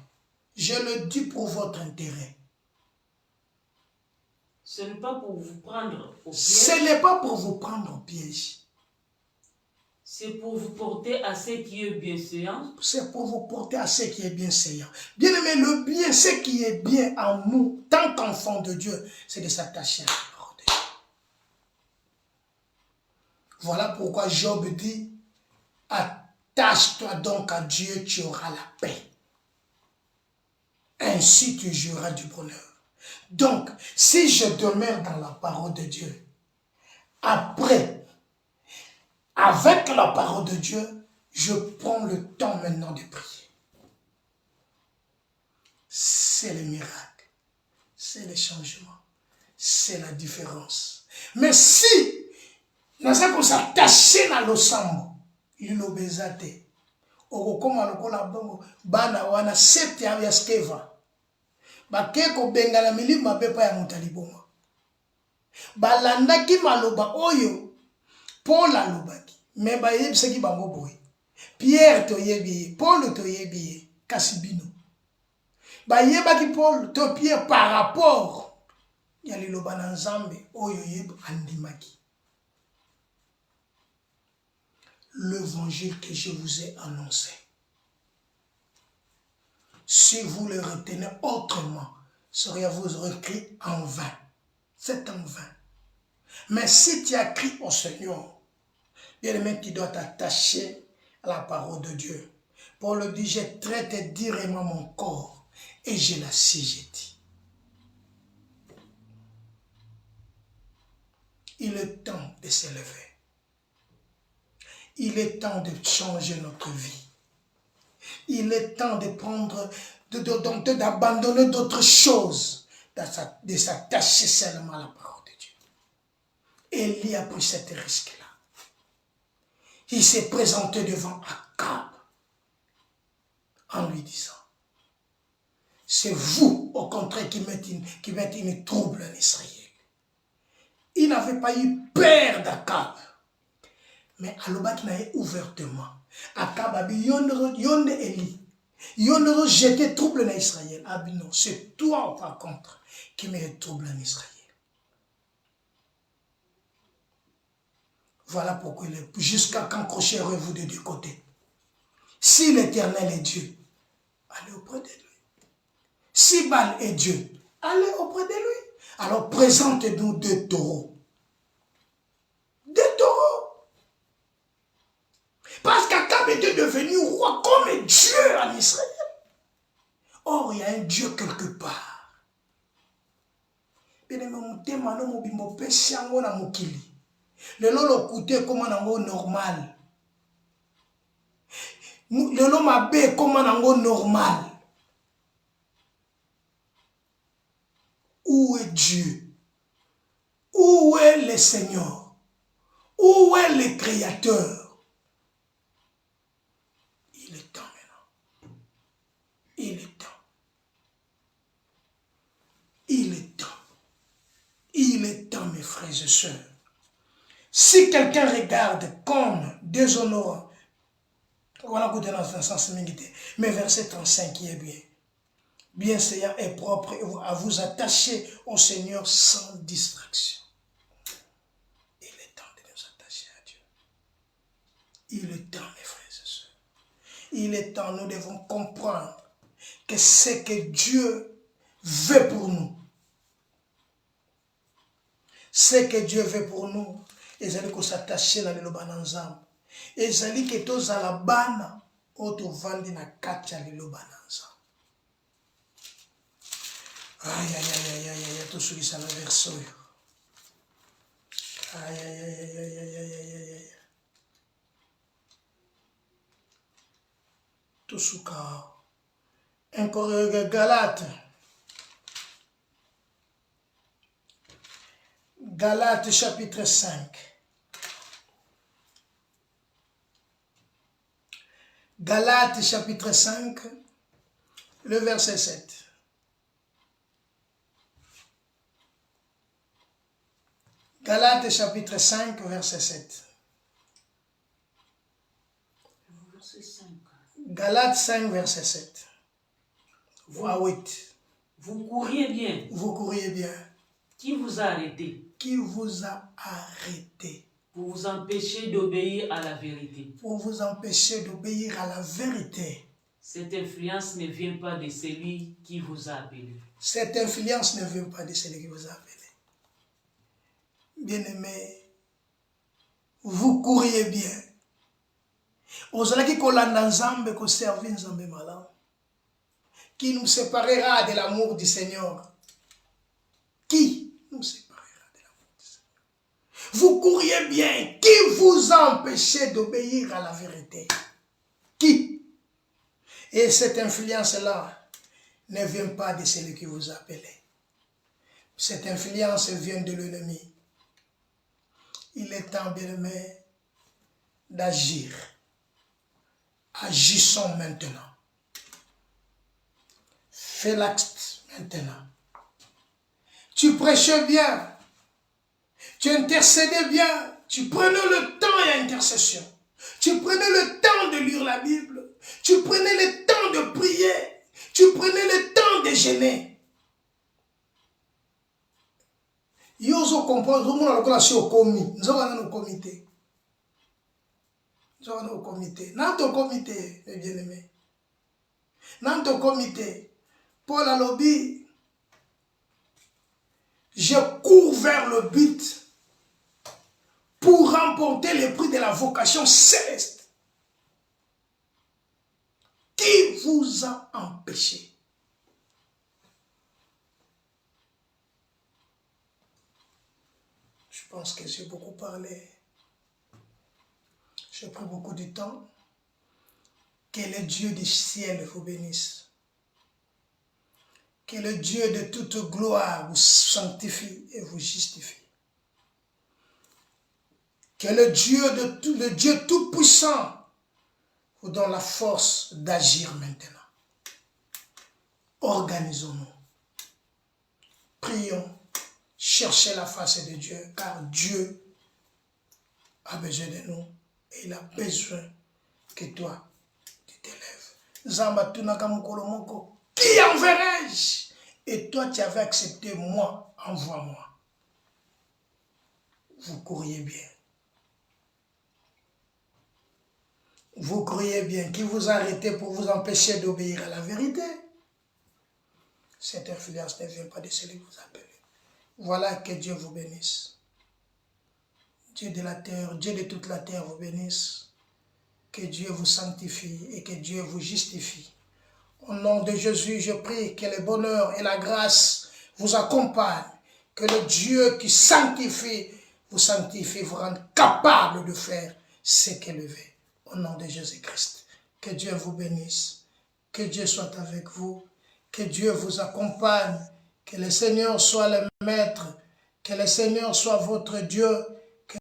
Je le dis pour votre intérêt. Ce n'est pas pour vous prendre au piège. Ce n'est pas pour vous prendre au piège. C'est pour vous porter à ce qui est bienséant. C'est pour vous porter à ce qui est bienséant. Bien aimé, le bien, ce qui est bien en nous, tant qu'enfants de Dieu, c'est de s'attacher à la parole de Dieu. Voilà pourquoi Job dit, attache-toi donc à Dieu, tu auras la paix. Ainsi tu jouiras du bonheur. Donc, si je demeure dans la parole de Dieu, après, avec la parole de Dieu, je prends le temps maintenant de prier. C'est le miracle, c'est le changement, c'est la différence. Mais si nous avons s'attaché dans le sang, il l'obésate. Okokoma lokola bongo bana wana 7 ans ya skeva. Bakeko bengala milima bepa ya mutaliboma. Balandaki maloba oyo Paul alobaki. Mais bayebisaki bango boye. Pierre toyebi, Paul toyebi, kasibino. Bayebaki Paul to Pierre par rapport ya liloba na Nzambe oyo yeb andimaki. L'évangile que je vous ai annoncé. Si vous le retenez autrement, seriez-vous écrit en vain. C'est en vain. Mais si tu as crié au Seigneur, bien aimé, tu dois t'attacher à la parole de Dieu. Paul dit, je traite durement mon corps et je l'assujettis. Il est temps de s'élever. Il est temps de changer notre vie. Il est temps de prendre, d'abandonner d'autres choses, de s'attacher seulement à la parole de Dieu. Élie a pris cet risque-là. Il s'est présenté devant Akab en lui disant, c'est vous, au contraire, qui mettez une trouble en Israël. Il n'avait pas eu peur d'Akab. Mais alobaki na ye ouvertement. Akab a dit yonde Eli. Yonde jeté trouble en Israël. Ah non, c'est toi par contre qui met trouble en Israël. Voilà pourquoi il est jusqu'à quand crocherez-vous de deux côtés. Si l'Éternel est Dieu, allez auprès de lui. Si Baal est Dieu, allez auprès de lui. Alors présentez-nous 2 taureaux. 2 taureaux. Parce qu'Akab était devenu roi comme Dieu en Israël. Or, il y a un Dieu quelque part. Le lolo koute comme nango normal. Le lolo mabe comme nango normal. Où est Dieu? Où est le Seigneur? Où est le Créateur? Il est temps maintenant. Il est temps. Il est temps. Il est temps, mes frères et sœurs. Si quelqu'un regarde comme déshonorant, voilà que dans le sens militaire, mais verset 35 qui est bien. Bienséant et propre à vous attacher au Seigneur sans distraction. Il est temps de nous attacher à Dieu. Il est temps, mes frères et sœurs. Il est temps, nous devons comprendre que ce que Dieu veut pour nous, ce que Dieu veut pour nous, ils allaient s'attacher dans le bananzam. Ils allaient que tous à la bana, auto vandi na kacha le bananzam. Aïe, aïe, aïe, aïe, aïe, aïe, tout ce qui s'en a versé. Aïe, aïe, aïe, aïe, aïe, aïe, aïe, aïe, aïe. Tout ce cas. Encore Galate. Galates chapitre 5. Galates chapitre 5, le verset 7. Galates chapitre 5, verset 7. Verset 5. Galates 5, verset 7. À 8. Vous couriez bien. Vous couriez bien. Qui vous a arrêté? Qui vous a arrêté? Pour vous empêcher d'obéir à la vérité. Pour vous empêcher d'obéir à la vérité. Cette influence ne vient pas de celui qui vous a appelé. Cette influence ne vient pas de celui qui vous a appelé. Bien-aimé, vous couriez bien. Ozalaki kolanda nzambe ko servir nzambe malamu. Qui nous séparera de l'amour du Seigneur? Qui nous séparera de l'amour du Seigneur? Vous couriez bien. Qui vous a empêché d'obéir à la vérité? Qui? Et cette influence-là ne vient pas de celui qui vous a appelé. Cette influence vient de l'ennemi. Il est temps, bien-aimé, d'agir. Agissons maintenant. Fais l'acte maintenant. Tu prêchais bien. Tu intercédais bien. Tu prenais le temps à intercession. Tu prenais le temps de lire la Bible. Tu prenais le temps de prier. Tu prenais le temps de jeûner. Yozo comprend, tout le monde a le classé au comité. Nous avons un comité. Nous avons un comité. Dans ton comité, mes bien-aimés. Dans ton comité, Paul a lobby. Je cours vers le but pour remporter le prix de la vocation céleste. Qui vous a empêché? Je pense que j'ai beaucoup parlé. J'ai pris beaucoup de temps. Que le Dieu du ciel vous bénisse. Que le Dieu de toute gloire vous sanctifie et vous justifie. Que le Dieu tout-puissant vous donne la force d'agir maintenant. Organisons-nous. Prions. Cherchez la face de Dieu, car Dieu a besoin de nous et il a besoin que toi, tu t'élèves. Zamba tunaka mukolo moko, qui enverrai-je? Et toi, tu avais accepté moi, envoie-moi. Vous courriez bien. Vous courriez bien. Qui vous arrêtez pour vous empêcher d'obéir à la vérité? Cette influence ne vient pas de celui qui vous appelle. Voilà, que Dieu vous bénisse. Dieu de la terre, Dieu de toute la terre vous bénisse. Que Dieu vous sanctifie et que Dieu vous justifie. Au nom de Jésus, je prie que le bonheur et la grâce vous accompagnent. Que le Dieu qui sanctifie, vous rende capable de faire ce qu'il veut. Au nom de Jésus-Christ. Que Dieu vous bénisse. Que Dieu soit avec vous. Que Dieu vous accompagne. Que le Seigneur soit le Maître. Que le Seigneur soit votre Dieu.